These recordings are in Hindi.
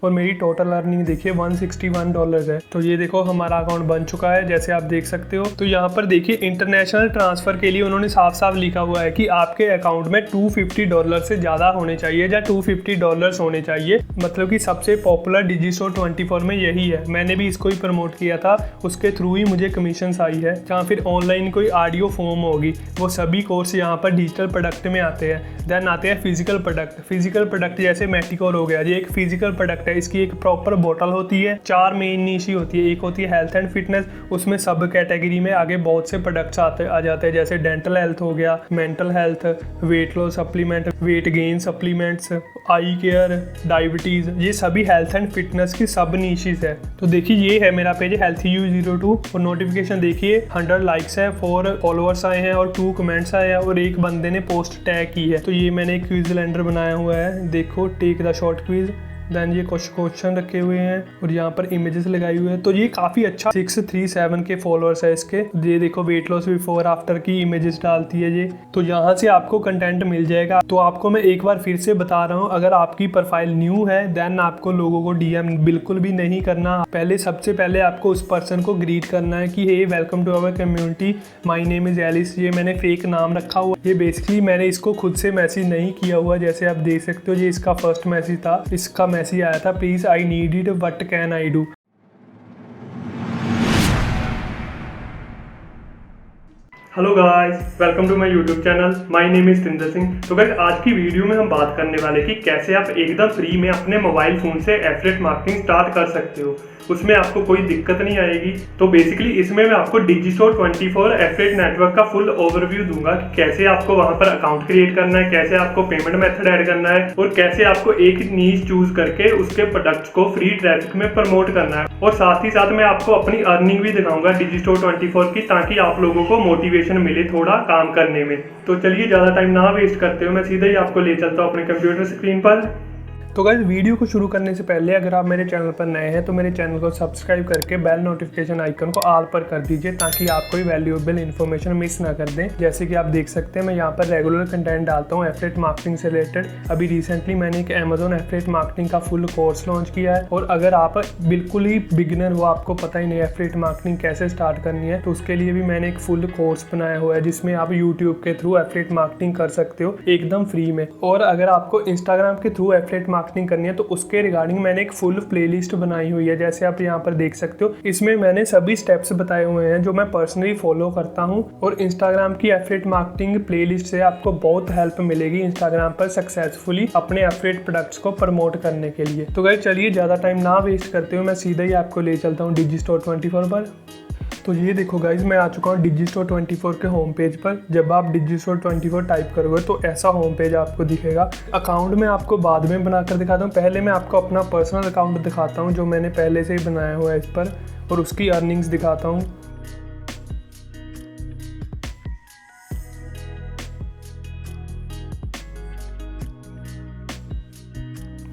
और मेरी टोटल अर्निंग देखिए $161 है। तो ये देखो हमारा अकाउंट बन चुका है जैसे आप देख सकते हो। तो यहाँ पर देखिए इंटरनेशनल ट्रांसफर के लिए उन्होंने साफ साफ लिखा हुआ है कि आपके अकाउंट में $250 से ज़्यादा होने चाहिए या $250 होने चाहिए। मतलब कि सबसे पॉपुलर डिजिस्टोर 24 में यही है। मैंने भी इसको ही प्रमोट किया था, उसके थ्रू ही मुझे कमीशन आई है। जहाँ फिर ऑनलाइन कोई ऑडियो फॉर्म होगी, वो सभी कोर्स यहाँ पर डिजिटल प्रोडक्ट में आते हैं। देन आते हैं फिजिकल प्रोडक्ट। फिजिकल प्रोडक्ट जैसे मेटिकोर हो गया, ये एक फिजिकल प्रोडक्ट है। इसकी एक प्रॉपर बोतल होती है, 4 मेन नीश होती है। एक होती है हेल्थ एंड फिटनेस, उसमें सब कैटेगरी में आगे बहुत से प्रोडक्ट्स आ जाते हैं, जैसे डेंटल हेल्थ हो गया, mental health, weight loss supplement, weight gain supplements, eye care, diabetes, ये सभी हेल्थ एंड फिटनेस की सब नीशेस है। तो देखिए ये है मेरा पेज HealthyU02 और नोटिफिकेशन देखिए 100 लाइक्स है, 4 फॉलोअर्स आए हैं और 2 कमेंट्स आए हैं और एक बंदे ने पोस्ट टैग की है। तो ये मैंने एक क्विज कैलेंडर बनाया हुआ है, देखो take the short quiz. Then ये कुछ क्वेश्चन रखे हुए हैं और यहाँ पर इमेजेस लगाई हुई है। तो ये काफ़ी अच्छा 637 के फॉलोअर्स है इसके। ये देखो वेट लॉस बिफोर आफ्टर की इमेजेस डालती है ये। तो यहाँ से आपको कंटेंट मिल जाएगा। तो आपको मैं एक बार फिर से बता रहा हूँ, अगर आपकी प्रोफाइल न्यू है देन आपको लोगों को DM बिल्कुल भी नहीं करना। सबसे पहले आपको उस पर्सन को ग्रीट करना है कि hey welcome to our community, my name is Alice. ये मैंने फेक नाम रखा हुआ, ये बेसिकली मैंने इसको खुद से मैसेज नहीं किया हुआ। जैसे आप देख सकते हो ये इसका फर्स्ट मैसेज था, इसका मैसेज आया था please I need it what can I do. Hello guys, welcome to my YouTube channel, my name is Tinder Singh. तो गाइस आज की वीडियो में हम बात करने वाले कि कैसे आप एकदम फ्री में अपने मोबाइल फोन से एफिलिएट मार्केटिंग स्टार्ट कर सकते हो, उसमें आपको कोई दिक्कत नहीं आएगी। तो बेसिकली इसमें मैं आपको डिजिस्टोर 24 एफिलिएट नेटवर्क का फुल ओवरव्यू दूंगा कि कैसे आपको वहां पर अकाउंट क्रिएट करना है, कैसे आपको पेमेंट मेथड ऐड करना है और कैसे आपको एक नीश चूज करके उसके प्रोडक्ट्स को फ्री ट्रैफिक में प्रमोट करना है। और साथ ही साथ मैं आपको अपनी अर्निंग भी दिखाऊंगा डिजिस्टोर 24 की, ताकि आप लोगों को मोटिवेशन मिले थोड़ा काम करने में। तो चलिए ज्यादा टाइम ना वेस्ट करते हुए मैं सीधा ही आपको ले चलता हूँ अपने कंप्यूटर स्क्रीन पर। तो गाइस वीडियो को शुरू करने से पहले अगर आप मेरे चैनल पर नए हैं तो मेरे चैनल को सब्सक्राइब करके बेल नोटिफिकेशन आइकन को ऑल पर कर दीजिए, ताकि आप कोई वैल्यूएबल इन्फॉर्मेशन मिस ना कर दें। जैसे कि आप देख सकते हैं मैं यहाँ पर रेगुलर कंटेंट डालता हूँ एफिलिएट मार्केटिंग से रिलेटेड। अभी रिसेंटली मैंने एक Amazon एफिलिएट मार्केटिंग का फुल कोर्स लॉन्च किया है। और अगर आप बिल्कुल ही बिगिनर हो, आपको पता ही नहीं एफिलिएट मार्केटिंग कैसे स्टार्ट करनी है, तो उसके लिए भी मैंने एक फुल कोर्स बनाया हुआ है जिसमें आप यूट्यूब के थ्रू एफिलिएट मार्केटिंग कर सकते हो एकदम फ्री में। और अगर आपको इंस्टाग्राम के थ्रू एफिलिएट मार्केटिंग करनी है तो उसके रिगार्डिंग मैंने एक फुल प्लेलिस्ट बनाई हुई है, जैसे आप यहाँ पर देख सकते हो। इसमें मैंने सभी स्टेप्स बताए हुए हैं जो मैं पर्सनली फॉलो करता हूँ। और इंस्टाग्राम की एफिलिएट मार्केटिंग प्लेलिस्ट से आपको बहुत हेल्प मिलेगी इंस्टाग्राम पर सक्सेसफुली अपने एफिलिएट प्रोडक्ट्स को प्रमोट करने के लिए। तो गाइस चलिए ज़्यादा टाइम ना वेस्ट करते हुए मैं सीधा ही आपको ले चलता हूँ डिजिस्टोर 24 पर। तो ये देखो गाइज मैं आ चुका हूँ डिजिस्टोर 24 के होम पेज पर। जब आप डिजिस्टोर 24 टाइप करोगे तो ऐसा होम पेज आपको दिखेगा। अकाउंट में आपको बाद में बनाकर दिखाता हूँ, पहले मैं आपको अपना पर्सनल अकाउंट दिखाता हूँ जो मैंने पहले से ही बनाया हुआ है इस पर, और उसकी अर्निंग्स दिखाता हूँ।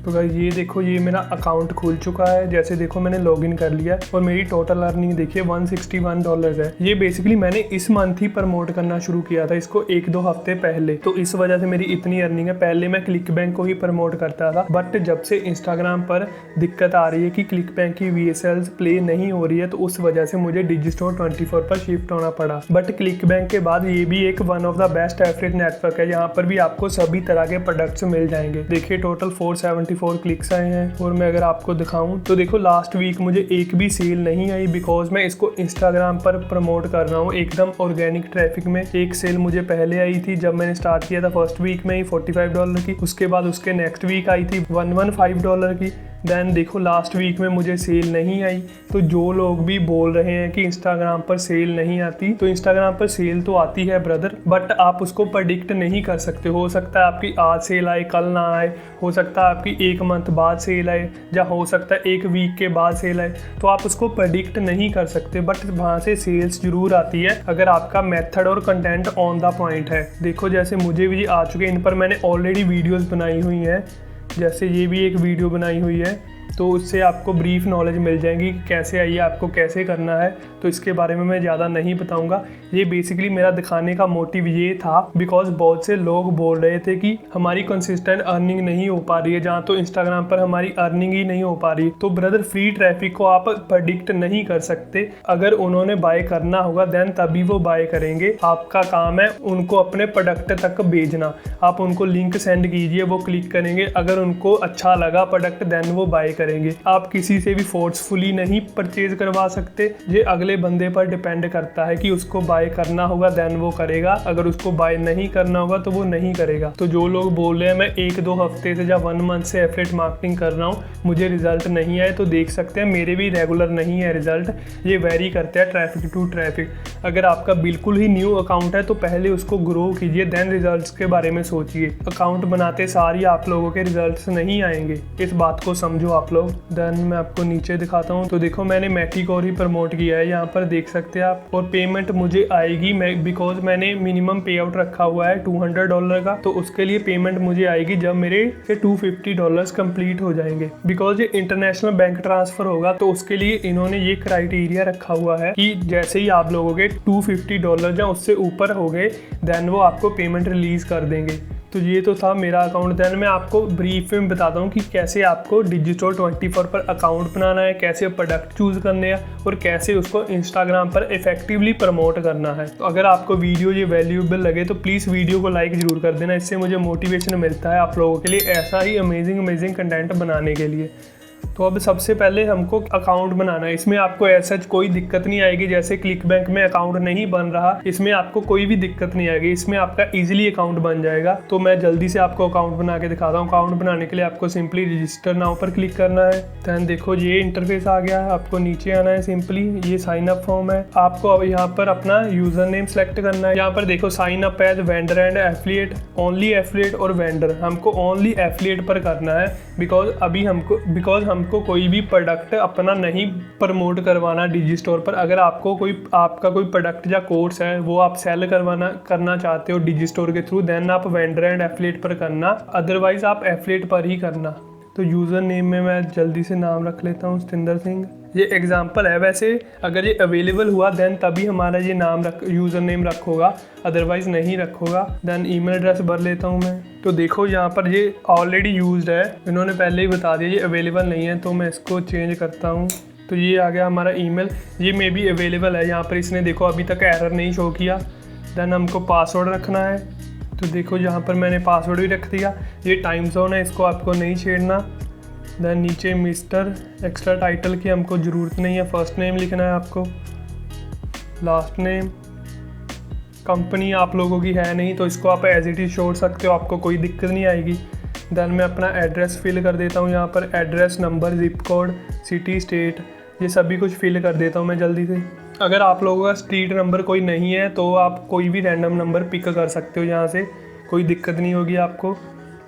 तो गाइस ये देखो ये मेरा अकाउंट खुल चुका है। जैसे देखो मैंने लॉगिन कर लिया और मेरी टोटल अर्निंग देखिए $161 है। ये बेसिकली मैंने इस मंथ ही प्रमोट करना शुरू किया था इसको 1-2 हफ्ते पहले, तो इस वजह से मेरी इतनी अर्निंग है। पहले मैं क्लिक बैंक को ही प्रमोट करता था, बट जब से इंस्टाग्राम पर दिक्कत आ रही है कि क्लिक बैंक की VSLs प्ले नहीं हो रही है, तो उस वजह से मुझे डिजिस्टोर 24 पर शिफ्ट होना पड़ा। बट क्लिक बैंक के बाद ये भी एक one of the best affiliate network है, यहाँ पर भी आपको सभी तरह के प्रोडक्ट्स मिल जाएंगे। देखिए टोटल 474 क्लिक्स आए हैं। और मैं अगर आपको दिखाऊं तो देखो लास्ट वीक मुझे एक भी सेल नहीं आई, बिकॉज मैं इसको इंस्टाग्राम पर प्रमोट कर रहा हूँ एकदम ऑर्गेनिक ट्रैफिक में। एक सेल मुझे पहले आई थी जब मैंने स्टार्ट किया था फर्स्ट वीक में ही $45 की, उसके बाद उसके नेक्स्ट वीक आई थी $115 की। देन देखो लास्ट वीक में मुझे सेल नहीं आई। तो जो लोग भी बोल रहे हैं कि इंस्टाग्राम पर सेल नहीं आती, तो इंस्टाग्राम पर सेल तो आती है ब्रदर, बट आप उसको प्रेडिक्ट नहीं कर सकते। हो सकता है आपकी आज सेल आए कल ना आए, हो सकता है आपकी 1 मंथ बाद सेल आए, या हो सकता है 1 वीक के बाद सेल आए। तो आप उसको प्रेडिक्ट नहीं कर सकते, बट वहाँ से सेल्स जरूर आती है अगर आपका मेथड और कंटेंट ऑन द पॉइंट है। देखो जैसे मुझे भी आ चुके हैं, इन पर मैंने ऑलरेडी वीडियोस बनाई हुई हैं। जैसे ये भी एक वीडियो बनाई हुई है, तो उससे आपको ब्रीफ नॉलेज मिल जाएगी कि कैसे आइए, आपको कैसे करना है। तो इसके बारे में मैं ज़्यादा नहीं बताऊंगा। ये बेसिकली मेरा दिखाने का मोटिव ये था बिकॉज बहुत से लोग बोल रहे थे कि हमारी कंसिस्टेंट अर्निंग नहीं हो पा रही है, जहाँ तो इंस्टाग्राम पर हमारी अर्निंग ही नहीं हो पा रही। तो ब्रदर, फ्री ट्रैफिक को आप प्रेडिक्ट नहीं कर सकते। अगर उन्होंने बाय करना होगा देन तभी वो बाय करेंगे। आपका काम है उनको अपने प्रोडक्ट तक भेजना। आप उनको लिंक सेंड कीजिए, वो क्लिक करेंगे। अगर उनको अच्छा लगा प्रोडक्ट देन वो बाय करेंगे। आप किसी से भी फोर्सफुली नहीं परचेज करवा सकते। ये अगले बंदे पर डिपेंड करता है कि उसको बाय करना होगा देन वो करेगा, अगर उसको बाय नहीं करना होगा तो वो नहीं करेगा। तो जो लोग बोल रहे हैं मैं 1-2 हफ्ते से या 1 मंथ से एफिलिएट मार्केटिंग कर रहा हूँ, मुझे रिजल्ट नहीं आए, तो देख सकते हैं मेरे भी रेगुलर नहीं है रिजल्ट। ये वेरी करता है ट्रैफिक टू ट्रैफिक। अगर आपका बिल्कुल ही न्यू अकाउंट है तो पहले उसको ग्रो कीजिए, देन रिजल्ट्स के बारे में सोचिए। अकाउंट बनाते सारी आप लोगों के रिजल्ट्स नहीं आएंगे, इस बात को समझो आप लोग। देन मैं आपको नीचे दिखाता हूँ। तो देखो मैंने मैटिकोर ही प्रमोट किया है, यहाँ पर देख सकते हैं आप। और पेमेंट मुझे आएगी बिकॉज मैंने मिनिमम पे आउट रखा हुआ है $200 का, तो उसके लिए पेमेंट मुझे आएगी जब मेरे $250 कंप्लीट हो जाएंगे। बिकॉज ये इंटरनेशनल बैंक ट्रांसफर होगा, तो उसके लिए इन्होंने ये क्राइटेरिया रखा हुआ है कि जैसे ही आप लोगों के $250 या उससे ऊपर हो गए देन वो आपको पेमेंट रिलीज कर देंगे। तो ये तो था मेरा अकाउंट। देन मैं आपको ब्रीफ में बताता हूँ कि कैसे आपको डिजिस्टोर 24 पर अकाउंट बनाना है, कैसे प्रोडक्ट चूज़ करने हैं और कैसे उसको इंस्टाग्राम पर इफेक्टिवली प्रमोट करना है। तो अगर आपको वीडियो ये वैल्यूएबल लगे तो प्लीज़ वीडियो को लाइक ज़रूर कर देना, इससे मुझे मोटिवेशन मिलता है आप लोगों के लिए ऐसा ही अमेजिंग कंटेंट बनाने के लिए। तो अब सबसे पहले हमको अकाउंट बनाना है। इसमें आपको ऐसा कोई दिक्कत नहीं आएगी, जैसे क्लिक बैंक में अकाउंट नहीं बन रहा, इसमें आपको कोई भी दिक्कत नहीं आएगी। इसमें आपका इजीली अकाउंट बन जाएगा। तो मैं जल्दी से आपको अकाउंट बना के दिखाता हूँ। अकाउंट बनाने के लिए आपको सिंपली रजिस्टर नाउ पर क्लिक करना है। दैन देखो ये इंटरफेस आ गया है, आपको नीचे आना है। सिंपली ये साइन अप फॉर्म है, आपको अब यहाँ पर अपना यूजर नेम सेलेक्ट करना है। यहाँ पर देखो sign up as vendor and affiliate, only affiliate और वेंडर। हमको ओनली एफिलिएट पर करना है बिकॉज हमको कोई भी प्रोडक्ट अपना नहीं प्रमोट करवाना डिजिस्टोर पर। अगर आपको आपका कोई प्रोडक्ट या कोर्स है वो आप सेल करना चाहते हो डिजिस्टोर के थ्रू, देन आप वेंडर एंड एफिलिएट पर करना, अदरवाइज आप एफिलिएट पर ही करना। तो यूज़र नेम में मैं जल्दी से नाम रख लेता हूँ सतिंदर सिंह। ये एग्जाम्पल है, वैसे अगर ये अवेलेबल हुआ देन तभी हमारा ये नाम यूज़र नेम रखोगा, अदरवाइज नहीं रखोगा। देन ईमेल एड्रेस भर लेता हूँ मैं। तो देखो यहाँ पर ये ऑलरेडी यूज्ड है, इन्होंने पहले ही बता दिया ये अवेलेबल नहीं है, तो मैं इसको चेंज करता हूँ। तो ये आ गया हमारा ईमेल, ये मे बी अवेलेबल है। यहाँ पर इसने देखो अभी तक एरर नहीं शो किया। देन हमको पासवर्ड रखना है, तो देखो यहाँ पर मैंने पासवर्ड भी रख दिया। ये टाइम जोन है, इसको आपको नहीं छेड़ना। देन नीचे मिस्टर, एक्स्ट्रा टाइटल की हमको ज़रूरत नहीं है, फर्स्ट नेम लिखना है आपको, लास्ट नेम। कंपनी आप लोगों की है नहीं तो इसको आप एज इट इज़ छोड़ सकते हो, आपको कोई दिक्कत नहीं आएगी। देन मैं अपना एड्रेस फिल कर देता हूँ यहाँ पर, address, number, zip code, city, state, ये सभी कुछ फिल कर देता हूँ मैं जल्दी से। अगर आप लोगों का स्ट्रीट नंबर कोई नहीं है तो आप कोई भी रैंडम नंबर पिक कर सकते हो यहाँ से, कोई दिक्कत नहीं होगी आपको।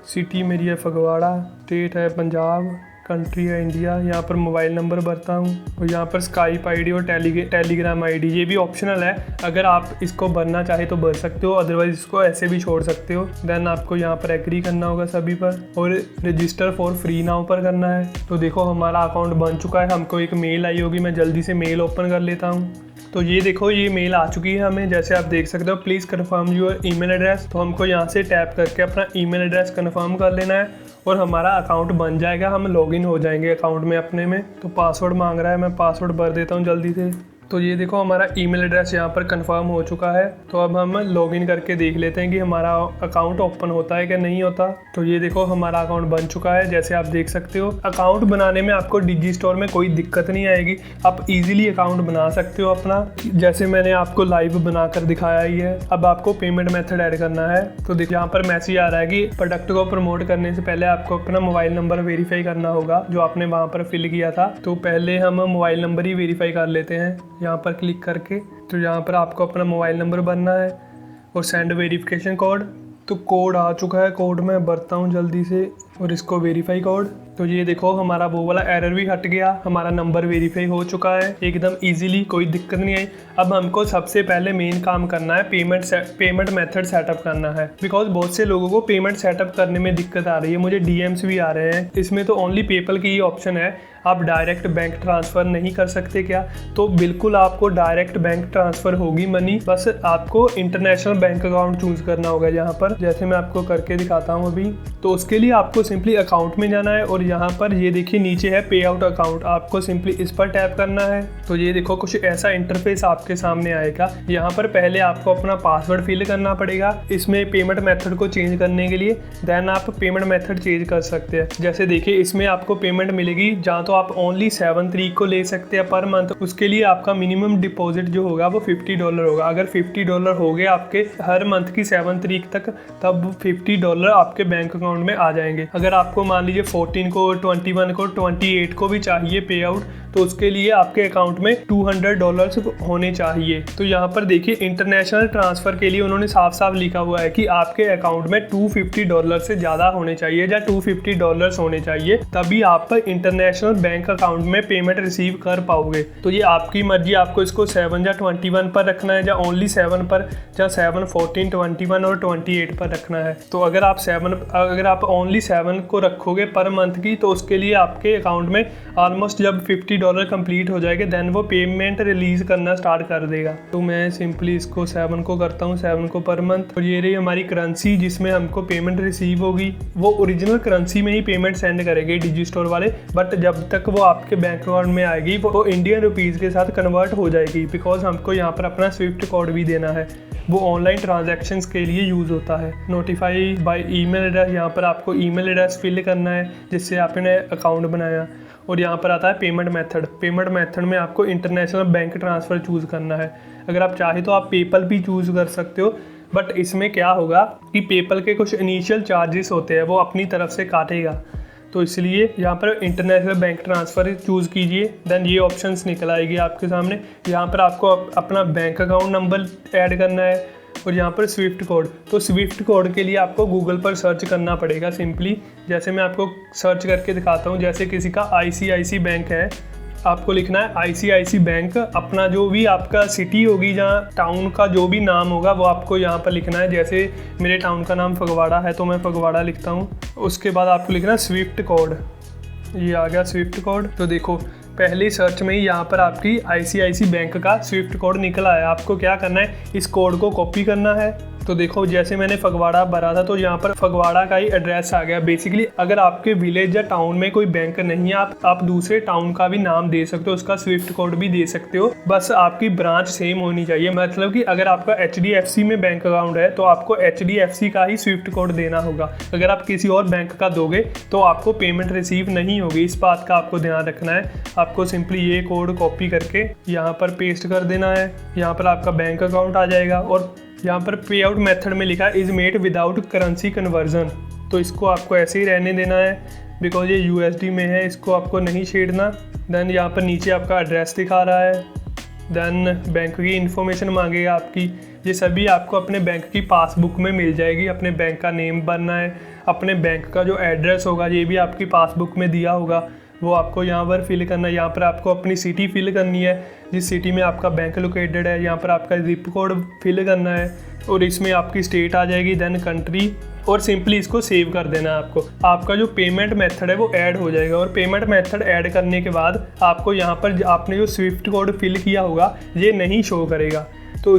सिटी मेरी है फगवाड़ा, स्टेट है पंजाब, कंट्री है इंडिया। यहाँ पर मोबाइल नंबर भरता हूँ और यहाँ पर स्काइप आईडी और टेलीग्राम आईडी, ये भी ऑप्शनल है। अगर आप इसको भरना चाहे तो भर सकते हो, अदरवाइज इसको ऐसे भी छोड़ सकते हो। देन आपको यहाँ पर एग्री करना होगा सभी पर और रजिस्टर फॉर फ्री नाउ पर करना है। तो देखो हमारा अकाउंट बन चुका है, हमको एक मेल आई होगी, मैं जल्दी से मेल ओपन कर लेता हूँ। तो ये देखो ये मेल आ चुकी है हमें, जैसे आप देख सकते हो, please confirm your email address. तो हमको यहाँ से टैप करके अपना ईमेल एड्रेस कन्फर्म कर लेना है और हमारा अकाउंट बन जाएगा, हम लॉगिन हो जाएंगे अकाउंट में अपने में। तो पासवर्ड मांग रहा है, मैं पासवर्ड भर देता हूँ जल्दी से। तो ये देखो हमारा ईमेल एड्रेस यहाँ पर कंफर्म हो चुका है। तो अब हम लॉगिन करके देख लेते हैं कि हमारा अकाउंट ओपन होता है कि नहीं होता। तो ये देखो हमारा अकाउंट बन चुका है, जैसे आप देख सकते हो। अकाउंट बनाने में आपको डिजिस्टोर में कोई दिक्कत नहीं आएगी, आप इजीली अकाउंट बना सकते हो अपना, जैसे मैंने आपको लाइव बनाकर दिखाया ही है। अब आपको पेमेंट मेथड ऐड करना है। तो देखो यहाँ पर मैसेज आ रहा है कि प्रोडक्ट को प्रमोट करने से पहले आपको अपना मोबाइल नंबर वेरीफाई करना होगा, जो आपने वहाँ पर फिल किया था। तो पहले हम मोबाइल नंबर ही वेरीफाई कर लेते हैं यहाँ पर क्लिक करके। तो यहाँ पर आपको अपना मोबाइल नंबर भरना है और सेंड वेरिफिकेशन कोड। तो कोड आ चुका है, कोड मैं भरता हूँ जल्दी से और इसको वेरीफाई कोड। तो तो ये देखो हमारा वो वाला एरर भी हट गया, हमारा नंबर वेरीफाई हो चुका है एकदम इजीली, कोई दिक्कत नहीं आई। अब हमको सबसे पहले मेन काम करना है पेमेंट मेथड सेटअप करना है, बिकॉज बहुत से लोगों को पेमेंट सेटअप करने में दिक्कत आ रही है, मुझे डीएम्स भी आ रहे हैं। इसमें तो ओनली पेपल की ही ऑप्शन है, आप डायरेक्ट बैंक ट्रांसफ़र नहीं कर सकते क्या? तो बिल्कुल आपको डायरेक्ट बैंक ट्रांसफ़र होगी मनी, बस आपको इंटरनेशनल बैंक अकाउंट चूज़ करना होगा यहाँ पर, जैसे मैं आपको करके दिखाता हूँ अभी। तो उसके लिए आपको सिंपली अकाउंट में जाना है और यहाँ पर ये देखिए नीचे है पे आउट अकाउंट, आपको सिंपली इस पर टैप करना है। तो ये देखो कुछ ऐसा इंटरफेस आपके सामने आएगा। यहाँ पर पहले आपको अपना पासवर्ड फिल करना पड़ेगा इसमें पेमेंट मेथड को चेंज करने के लिए, देन आप पेमेंट मेथड चेंज कर सकते हैं। जैसे देखिए इसमें आपको पेमेंट मिलेगी जहाँ तो आप ओनली 7 तारीख को ले सकते हैं पर मंथ, उसके लिए आपका मिनिमम डिपॉजिट जो होगा वो $50 होगा। अगर $50 हो गए आपके हर मंथ की 7 तारीख तक, तब $50 आपके बैंक अकाउंट में आ जाएंगे। अगर आपको मान लीजिए 14 को, 21 को, 28 को भी चाहिए पे आउट, तो उसके लिए आपके अकाउंट में $200 होने चाहिए। तो यहाँ पर देखिए इंटरनेशनल ट्रांसफ़र के लिए उन्होंने साफ साफ लिखा हुआ है कि आपके अकाउंट में $250 से ज़्यादा होने चाहिए या $250 होने चाहिए, तभी आप इंटरनेशनल बैंक अकाउंट में पेमेंट रिसीव कर पाओगे। तो ये आपकी मर्जी, आपको इसको 7 या 21 पर रखना है या ओनली 7 पर, या 7, 14, 21 और 28 पर रखना है। तो अगर आप ओनली 7 को रखोगे पर मंथ की, तो उसके लिए आपके अकाउंट में ऑलमोस्ट जब $50 कंप्लीट हो जाएगा देन वो पेमेंट रिलीज करना स्टार्ट कर देगा। तो मैं सिंपली इसको 7 को करता हूँ, 7 को पर मंथ। और ये रही हमारी करेंसी जिसमें हमको पेमेंट रिसीव होगी, वो ओरिजिनल करेंसी में ही पेमेंट सेंड करेंगे डिजी स्टोर वाले, बट जब तक वो आपके बैंक अकाउंट में आएगी वो इंडियन रुपीज़ के साथ कन्वर्ट हो जाएगी, बिकॉज हमको यहाँ पर अपना स्विफ्ट कोड भी देना है, वो ऑनलाइन ट्रांजैक्शंस के लिए यूज़ होता है। नोटिफाई बाय ईमेल एड्रेस, यहाँ पर आपको ईमेल एड्रेस फिल करना है जिससे आपने अकाउंट बनाया। और यहाँ पर आता है पेमेंट मेथड में आपको इंटरनेशनल बैंक ट्रांसफ़र चूज़ करना है। अगर आप चाहे तो आप पेपल भी चूज़ कर सकते हो, बट इसमें क्या होगा कि पेपल के कुछ इनिशियल चार्जेस होते हैं वो अपनी तरफ से काटेगा, तो इसलिए यहाँ पर इंटरनेशनल बैंक ट्रांसफ़र चूज़ कीजिए। देन ये ऑप्शंस निकल आएगी आपके सामने। यहाँ पर आपको अपना बैंक अकाउंट नंबर ऐड करना है और यहाँ पर स्विफ्ट कोड। तो स्विफ्ट कोड के लिए आपको गूगल पर सर्च करना पड़ेगा सिंपली, जैसे मैं आपको सर्च करके दिखाता हूँ। जैसे किसी का ICICI बैंक है, आपको लिखना है ICICI बैंक, अपना जो भी आपका सिटी होगी जहाँ टाउन का जो भी नाम होगा वो आपको यहाँ पर लिखना है। जैसे मेरे टाउन का नाम फगवाड़ा है तो मैं फगवाड़ा लिखता हूँ। उसके बाद आपको लिखना है स्विफ्ट कोड, ये आ गया स्विफ्ट कोड। तो देखो पहले सर्च में ही यहाँ पर आपकी ICICI बैंक का स्विफ्ट कोड निकला है। आपको क्या करना है, इस कोड को कॉपी करना है। तो देखो जैसे मैंने फगवाड़ा भरा था तो यहाँ पर फगवाड़ा का ही एड्रेस आ गया। बेसिकली अगर आपके विलेज या टाउन में कोई बैंक नहीं है, आप दूसरे टाउन का भी नाम दे सकते हो, उसका स्विफ्ट कोड भी दे सकते हो, बस आपकी ब्रांच सेम होनी चाहिए। मतलब कि अगर आपका HDFC में बैंक अकाउंट है तो आपको HDFC का ही स्विफ्ट कोड देना होगा। अगर आप किसी और बैंक का दोगे तो आपको पेमेंट रिसीव नहीं होगी, इस बात का आपको ध्यान रखना है। आपको सिंपली ये कोड कॉपी करके यहाँ पर पेस्ट कर देना है, यहाँ पर आपका बैंक अकाउंट आ जाएगा। और यहाँ पर पे आउट मेथड में लिखा है is made without currency conversion, तो इसको आपको ऐसे ही रहने देना है बिकॉज ये USD में है, इसको आपको नहीं छेड़ना। देन यहाँ पर नीचे आपका एड्रेस दिखा रहा है, देन बैंक की इन्फॉर्मेशन मांगेगा आपकी, ये सभी आपको अपने बैंक की पासबुक में मिल जाएगी। अपने बैंक का नेम भरना है, अपने बैंक का जो एड्रेस होगा ये भी आपकी पासबुक में दिया होगा, वो आपको यहाँ पर फिल करना है। यहाँ पर आपको अपनी सिटी फिल करनी है, जिस सिटी में आपका बैंक लोकेटेड है। यहाँ पर आपका जिप कोड फिल करना है और इसमें आपकी स्टेट आ जाएगी, देन कंट्री, और सिंपली इसको सेव कर देना है आपको। आपका जो पेमेंट मेथड है वो ऐड हो जाएगा। और पेमेंट मेथड ऐड करने के बाद आपको यहाँ पर आपने जो स्विफ्ट कोड फिल किया होगा ये नहीं शो करेगा, तो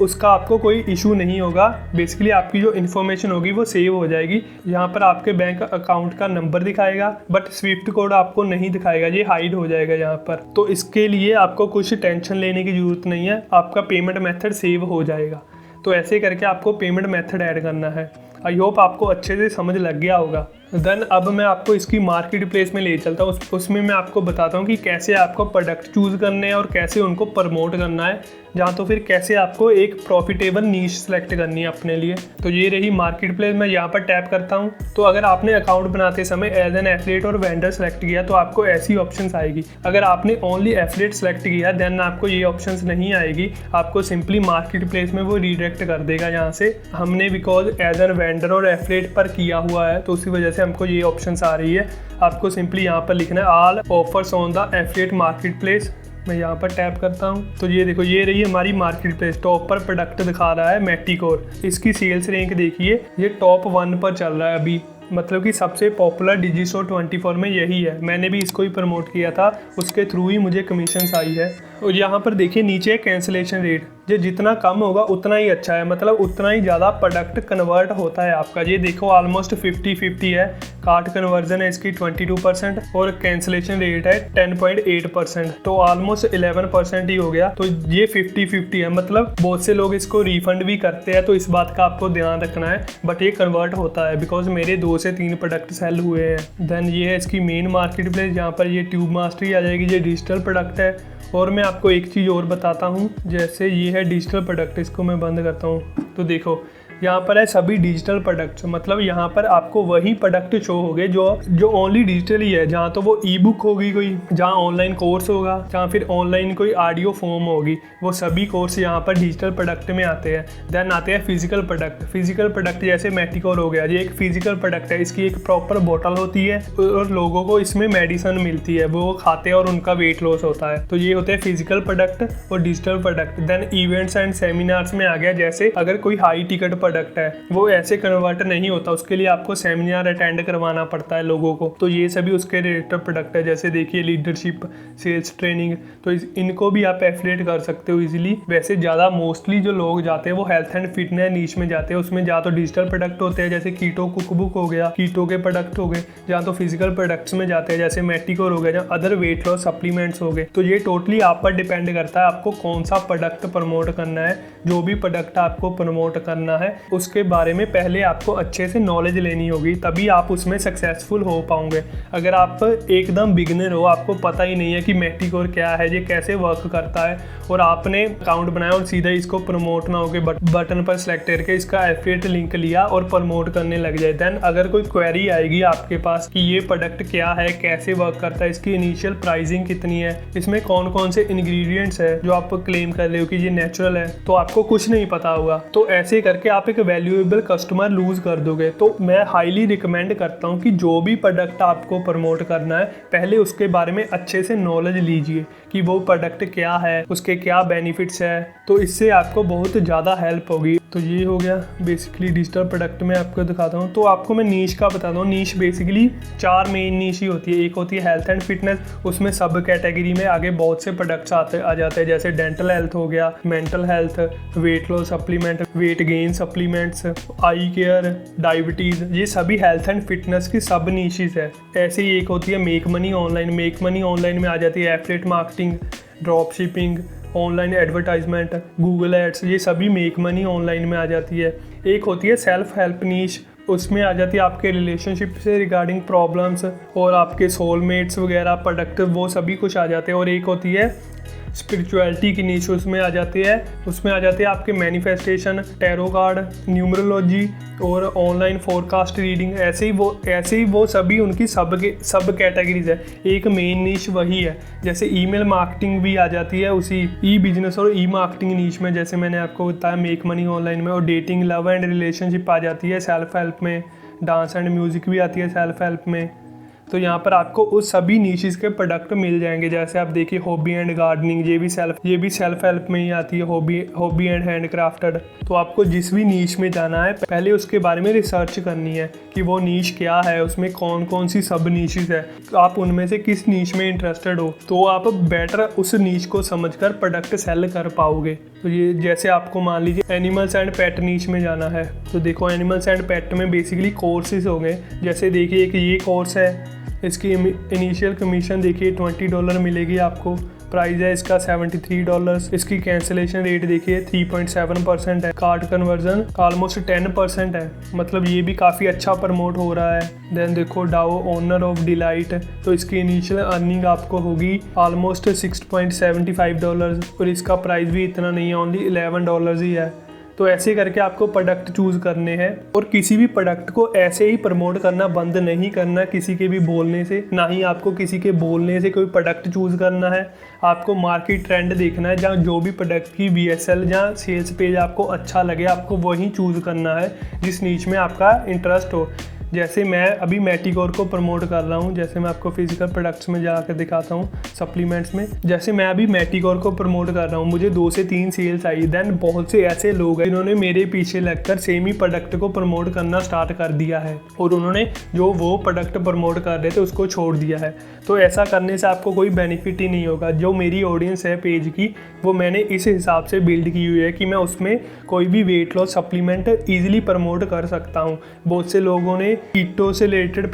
उसका आपको कोई इशू नहीं होगा। बेसिकली आपकी जो इन्फॉर्मेशन होगी वो सेव हो जाएगी। यहाँ पर आपके बैंक अकाउंट का नंबर दिखाएगा बट स्विफ्ट कोड आपको नहीं दिखाएगा, ये हाइड हो जाएगा यहाँ पर। तो इसके लिए आपको कुछ टेंशन लेने की ज़रूरत नहीं है, आपका पेमेंट मेथड सेव हो जाएगा। तो ऐसे करके आपको पेमेंट मेथड ऐड करना है। आई होप आपको अच्छे से समझ लग गया होगा। देन अब मैं आपको इसकी मार्केट प्लेस में ले चलता हूँ, उसमें मैं आपको बताता हूँ कि कैसे आपको प्रोडक्ट चूज़ करने हैं और कैसे उनको प्रमोट करना है, जहाँ तो फिर कैसे आपको एक प्रॉफिटेबल नीश सेलेक्ट करनी है अपने लिए। तो ये रही मार्केट प्लेस, मैं यहाँ पर टैप करता हूँ। तो अगर आपने अकाउंट बनाते समय एज एन एफिलिएट और वेंडर सेलेक्ट किया तो आपको ऐसी ऑप्शंस आएगी। अगर आपने ओनली एफिलिएट सेलेक्ट किया देन आपको ये ऑप्शंस नहीं आएगी, आपको सिंपली मार्केट प्लेस में वो रिडायरेक्ट कर देगा। यहाँ से हमने बिकॉज एज एन वेंडर और एफिलिएट पर किया हुआ है तो उसी वजह से जैसे हमको ये ऑप्शंस आ रही है, आपको सिंपली यहाँ पर लिखना है all offers on the affiliate market place. मैं यहाँ पर टैप करता हूँ तो ये देखो, ये रही हमारी मार्केट प्लेस। टॉप पर प्रोडक्ट दिखा रहा है मैटिकोर। इसकी सेल्स रैंक देखिए, ये टॉप 1 पर चल रहा है अभी, मतलब कि सबसे पॉपुलर डिजिस्टोर 24 में यही है। मैंने भी इसको ही प्रमोट किया था, उसके थ्रू ही मुझे कमीशंस आई है। और यहाँ पर देखिए नीचे कैंसिलेशन रेट, ये जितना कम होगा उतना ही अच्छा है, मतलब उतना ही ज़्यादा प्रोडक्ट कन्वर्ट होता है आपका। ये देखो ऑलमोस्ट 50-50 है। कार्ट कन्वर्जन है इसकी 22% और कैंसिलेशन रेट है 10.8%, तो ऑलमोस्ट 11% ही हो गया। तो ये 50-50 है, मतलब बहुत से लोग इसको रिफंड भी करते हैं, तो इस बात का आपको ध्यान रखना है। बट ये कन्वर्ट होता है बिकॉज मेरे 2 से 3 प्रोडक्ट सेल हुए हैं। देन ये है इसकी मेन मार्केट प्लेस, जहाँ पर ये ट्यूब मास्टरी आ जाएगी, ये डिजिटल प्रोडक्ट है। और मैं आपको एक चीज़ और बताता हूँ, जैसे ये है डिजिटल प्रोडक्ट, इसको मैं बंद करता हूँ तो देखो यहाँ पर है सभी डिजिटल प्रोडक्ट्स, मतलब यहाँ पर आपको वही प्रोडक्ट शो होंगे जो ओनली डिजिटल ही है। जहाँ तो वो ई बुक होगी कोई, जहाँ ऑनलाइन कोर्स होगा, जहाँ फिर ऑनलाइन कोई ऑडियो फॉर्म होगी, वो सभी कोर्स यहाँ पर डिजिटल प्रोडक्ट में आते हैं। देन आते हैं फिजिकल प्रोडक्ट। फिजिकल प्रोडक्ट जैसे मैटिकोर हो गया, ये एक फिजिकल प्रोडक्ट है। इसकी एक प्रॉपर बोतल होती है और लोगों को इसमें मेडिसिन मिलती है, वो खाते हैं और उनका वेट लॉस होता है। तो ये होते हैं फिजिकल प्रोडक्ट और digital product. Then events and seminars में आ गया, जैसे अगर कोई हाई टिकट प्रोडक्ट है वो ऐसे कन्वर्ट नहीं होता, उसके लिए आपको सेमिनार अटेंड करवाना पड़ता है लोगों को। तो ये सभी उसके रिलेटेड प्रोडक्ट है, जैसे देखिए लीडरशिप, सेल्स ट्रेनिंग। तो इनको भी आप एफिलिएट कर सकते हो इजीली। वैसे ज़्यादा मोस्टली जो लोग जाते हैं वो हेल्थ एंड फिटनेस नीश में जाते हैं, उसमें जहाँ तो डिजिटल प्रोडक्ट होते हैं, जैसे कीटो कुकबुक हो गया, कीटो के प्रोडक्ट हो गए। जहाँ तो फिजिकल प्रोडक्ट्स में जाते हैं, जैसे मैटिकोर हो गया, जहाँ अदर वेट लॉस सप्लीमेंट्स हो गए। तो ये टोटली आप पर डिपेंड करता है आपको कौन सा प्रोडक्ट प्रमोट करना है। जो भी प्रोडक्ट आपको प्रमोट करना है उसके बारे में पहले आपको अच्छे से नॉलेज लेनी होगी, तभी आप उसमें सक्सेसफुल हो पाओगे। अगर आप एकदम बिगिनर हो, आपको पता ही नहीं है कि मैटिकोर क्या है, ये कैसे वर्क करता है, और आपने अकाउंट बनाया और सीधा इसको प्रमोट ना होके बटन पर सेलेक्ट करके इसका एफिलिएट लिंक लिया और प्रमोट करने लग जाए, देन अगर कोई क्वेरी आएगी आपके पास कि ये प्रोडक्ट क्या है, कैसे वर्क करता है, इसकी इनिशियल प्राइसिंग कितनी है, इसमें कौन कौन से इंग्रेडिएंट्स है जो आप क्लेम कर रहे हो कि ये नेचुरल है, तो आपको कुछ नहीं पता होगा। तो ऐसे करके आप एक वैल्यूएबल कस्टमर लूज कर दोगे। तो मैं हाईली रिकमेंड करता हूँ कि जो भी प्रोडक्ट आपको प्रमोट करना है, पहले उसके बारे में अच्छे से नॉलेज लीजिए कि वो प्रोडक्ट क्या है, उसके क्या बेनिफिट्स है, तो इससे आपको बहुत ज़्यादा हेल्प होगी। तो ये हो गया बेसिकली डिजिटल प्रोडक्ट में आपको दिखाता हूँ। तो आपको मैं नीश का बताता हूँ। नीश बेसिकली 4 मेन नीश ही होती है। एक होती है हेल्थ एंड फिटनेस, उसमें सब कैटेगरी में आगे बहुत से प्रोडक्ट्स आ जाते हैं, जैसे डेंटल हेल्थ हो गया, mental health, weight loss supplement, weight gain supplements, eye care, diabetes, ये सभी हेल्थ एंड फिटनेस की सब नीशेस है। ऐसे ही एक होती है make money online. Make money online में आ जाती है affiliate marketing, drop shipping, online advertisement, Google ads, ये सभी मेक मनी ऑनलाइन में आ जाती है। एक होती है सेल्फ हेल्प नीश, उसमें आ जाती है आपके रिलेशनशिप से रिगार्डिंग प्रॉब्लम्स और आपके सोलमेट्स वगैरह प्रोडक्ट, वो सभी कुछ आ जाते हैं। और एक होती है स्पिरिचुअलिटी की नीच, उसमें आ जाते हैं आपके मैनिफेस्टेशन, टैरो कार्ड, न्यूमरोलॉजी और ऑनलाइन फोरकास्ट रीडिंग। ऐसे ही वो सभी उनकी सब कैटेगरीज है। एक मेन नीच वही है। जैसे ईमेल मार्केटिंग भी आ जाती है उसी ई बिजनेस और ई मार्केटिंग नीच में, जैसे मैंने आपको बताया मेक मनी ऑनलाइन में। और डेटिंग, लव एंड रिलेशनशिप आ जाती है सेल्फ हेल्प में। डांस एंड म्यूजिक भी आती है सेल्फ हेल्प में। तो यहाँ पर आपको उस सभी नीशेस के प्रोडक्ट मिल जाएंगे। जैसे आप देखिए हॉबी एंड गार्डनिंग, ये भी सेल्फ हेल्प में ही आती है। Hobby and handcrafted. तो आपको जिस भी नीश में जाना है, पहले उसके बारे में रिसर्च करनी है कि वो नीश क्या है, उसमें कौन कौन सी सब नीशेस है, आप उनमें से किस नीश में इंटरेस्टेड हो, तो आप बेटर उस नीश को समझकर प्रोडक्ट सेल कर पाओगे। तो ये जैसे आपको मान लीजिए एनिमल्स एंड पेट नीश में जाना है, तो देखो एनिमल्स एंड पेट में बेसिकली कोर्सेज हो गए। जैसे देखिए एक ये कोर्स है, इसकी इनिशियल कमीशन देखिए $20 मिलेगी आपको। प्राइस है इसका $73। इसकी कैंसिलेशन रेट देखिए 3.7% है। कार्ड कन्वर्जन ऑलमोस्ट 10% है, मतलब ये भी काफ़ी अच्छा प्रमोट हो रहा है। देन देखो डाओ ओनर ऑफ डिलाइट, तो इसकी इनिशियल अर्निंग आपको होगी ऑलमोस्ट $6.75 और इसका प्राइस भी इतना नहीं है, ओनली $11 ही है। तो ऐसे करके आपको प्रोडक्ट चूज़ करने हैं और किसी भी प्रोडक्ट को ऐसे ही प्रमोट करना बंद नहीं करना किसी के भी बोलने से, ना ही आपको किसी के बोलने से कोई प्रोडक्ट चूज़ करना है। आपको मार्केट ट्रेंड देखना है, जहाँ जो भी प्रोडक्ट की VSL जहाँ सेल्स पेज आपको अच्छा लगे, आपको वही चूज़ करना है जिस नीच में आपका इंटरेस्ट हो। जैसे मैं अभी मैटिकोर को प्रमोट कर रहा हूँ, जैसे मैं आपको फिजिकल प्रोडक्ट्स में जाकर दिखाता हूँ, सप्लीमेंट्स में। जैसे मैं अभी मैटिकोर को प्रमोट कर रहा हूँ, मुझे 2 से 3 सेल्स आई। देन बहुत से ऐसे लोग हैं जिन्होंने मेरे पीछे लगकर सेम ही प्रोडक्ट को प्रमोट करना स्टार्ट कर दिया है और उन्होंने जो वो प्रोडक्ट प्रमोट कर रहे थे उसको छोड़ दिया है। तो ऐसा करने से आपको कोई बेनिफिट ही नहीं होगा। जो मेरी ऑडियंस है पेज की, वो मैंने इस हिसाब से बिल्ड की हुई है कि मैं उसमें कोई भी wait loss supplement easily promote कर सकता हूँ। बहुत से लोगों ने कीटो से रिलेटेड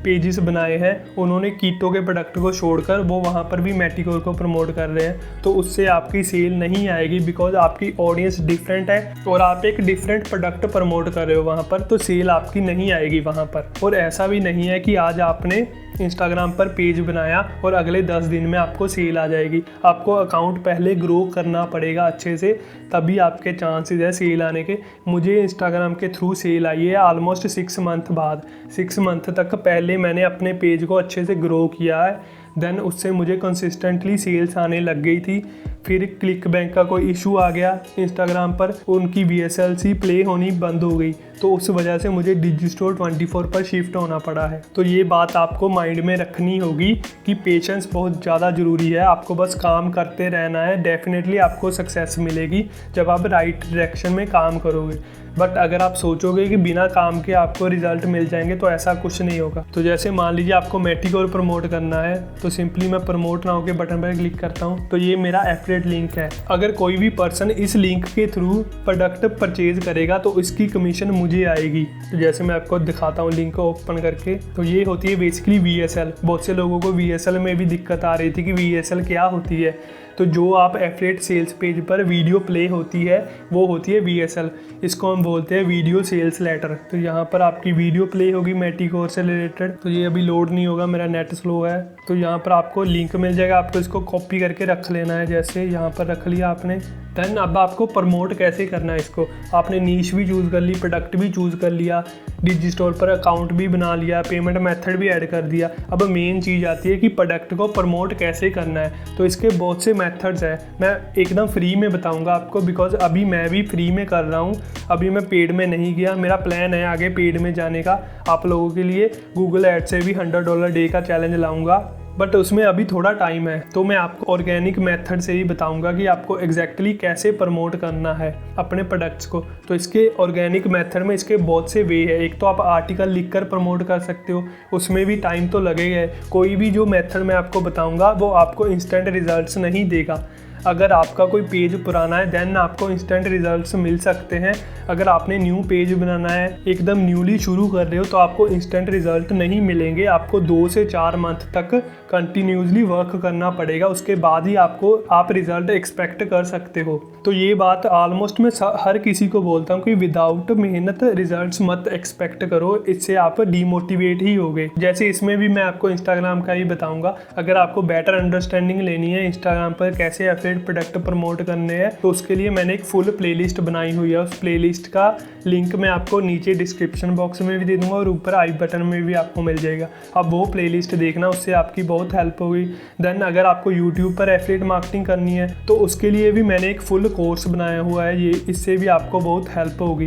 पेजेस बनाए हैं, उन्होंने कीटो के प्रोडक्ट को छोड़कर वो वहाँ पर भी मैटिकोर को प्रमोट कर रहे हैं। तो उससे आपकी सेल नहीं आएगी, बिकॉज आपकी ऑडियंस डिफरेंट है और आप एक डिफरेंट प्रोडक्ट प्रमोट कर रहे हो वहाँ पर, तो सेल आपकी नहीं आएगी वहाँ पर। और ऐसा भी नहीं है कि आज आपने इंस्टाग्राम पर पेज बनाया और अगले 10 दिन में आपको सेल आ जाएगी। आपको अकाउंट पहले ग्रो करना पड़ेगा अच्छे से, तभी आपके चांसेस है सेल आने के। मुझे इंस्टाग्राम के थ्रू सेल आई है ऑलमोस्ट 6 मंथ बाद। 6 मंथ तक पहले मैंने अपने पेज को अच्छे से ग्रो किया है, देन उससे मुझे कंसिस्टेंटली सेल्स आने लग गई थी। फिर क्लिक बैंक का कोई इशू आ गया इंस्टाग्राम पर, उनकी VSLC प्ले होनी बंद हो गई, तो उस वजह से मुझे डिजिस्टोर 24 पर शिफ्ट होना पड़ा है। तो ये बात आपको माइंड में रखनी होगी कि पेशेंस बहुत ज़्यादा ज़रूरी है। आपको बस काम करते रहना है, डेफिनेटली आपको सक्सेस मिलेगी जब आप राइट डायरेक्शन में काम करोगे। बट अगर आप सोचोगे कि बिना काम के आपको रिजल्ट मिल जाएंगे, तो ऐसा कुछ नहीं होगा। तो जैसे मान लीजिए आपको मैटिकोर प्रमोट करना है, तो सिंपली मैं प्रमोट नाउ के बटन पर क्लिक करता हूँ, तो ये मेरा एफिलिएट लिंक है। अगर कोई भी पर्सन इस लिंक के थ्रू प्रोडक्ट परचेज करेगा तो इसकी कमीशन मुझे आएगी। तो जैसे मैं आपको दिखाता हूँ लिंक को ओपन करके, तो ये होती है बेसिकली VSL। बहुत से लोगों को VSL में भी दिक्कत आ रही थी कि VSL क्या होती है। तो जो आप एफिलिएट सेल्स पेज पर वीडियो प्ले होती है वो होती है VSL। इसको हम बोलते हैं वीडियो सेल्स लेटर। तो यहाँ पर आपकी वीडियो प्ले होगी मैटिकोर से रिलेटेड। तो ये अभी लोड नहीं होगा, मेरा नेट स्लो है। तो यहाँ पर आपको लिंक मिल जाएगा, आपको इसको कॉपी करके रख लेना है। जैसे यहाँ पर रख लिया आपने, देन अब आपको प्रमोट कैसे करना है इसको। आपने नीश भी चूज़ कर ली, प्रोडक्ट भी चूज़ कर लिया, डिजिस्टोर पर अकाउंट भी बना लिया, पेमेंट मेथड भी ऐड कर दिया। अब मेन चीज़ आती है कि प्रोडक्ट को प्रमोट कैसे करना है। तो इसके बहुत से मेथड्स हैं, मैं एकदम फ्री में बताऊंगा आपको, बिकॉज अभी मैं भी फ्री में कर रहा हूँ। अभी मैं पेड में नहीं गया, मेरा प्लान है आगे पेड में जाने का। आप लोगों के लिए गूगल एड से भी $100 डे का चैलेंज लाऊंगा, बट उसमें अभी थोड़ा टाइम है। तो मैं आपको ऑर्गेनिक मेथड से ही बताऊंगा कि आपको एग्जैक्टली कैसे प्रमोट करना है अपने प्रोडक्ट्स को। तो इसके ऑर्गेनिक मेथड में इसके बहुत से वे है। एक तो आप आर्टिकल लिखकर प्रमोट कर सकते हो, उसमें भी टाइम तो लगेगा। कोई भी जो मेथड मैं आपको बताऊंगा वो आपको इंस्टेंट रिजल्ट्स नहीं देगा। अगर आपका कोई पेज पुराना है देन आपको इंस्टेंट रिजल्ट्स मिल सकते हैं। अगर आपने न्यू पेज बनाना है, एकदम न्यूली शुरू कर रहे हो, तो आपको इंस्टेंट रिजल्ट नहीं मिलेंगे। आपको 2 से 4 मंथ तक कंटिन्यूसली वर्क करना पड़ेगा, उसके बाद ही आप रिजल्ट एक्सपेक्ट कर सकते हो। तो ये बात ऑलमोस्ट मैं हर किसी को बोलता हूँ कि विदाउट मेहनत रिजल्ट्स मत एक्सपेक्ट करो, इससे आप डीमोटिवेट ही होगे। जैसे इसमें भी मैं आपको इंस्टाग्राम का ही बताऊँगा। अगर आपको बेटर अंडरस्टैंडिंग लेनी है इंस्टाग्राम पर कैसे एफिलिएट प्रोडक्ट प्रमोट करने हैं, तो उसके लिए मैंने एक फुल प्लेलिस्ट बनाई हुई है। उस प्लेलिस्ट का लिंक मैं आपको नीचे डिस्क्रिप्शन बॉक्स में भी दे दूंगा और ऊपर आई बटन में भी आपको मिल जाएगा। अब वो प्लेलिस्ट देखना, उससे आपकी बहुत हेल्प होगी। देन अगर आपको यूट्यूब पर एफिलिएट मार्केटिंग करनी है तो उसके लिए भी मैंने एक फुल कोर्स बनाया हुआ है, ये इससे भी आपको बहुत हेल्प होगी।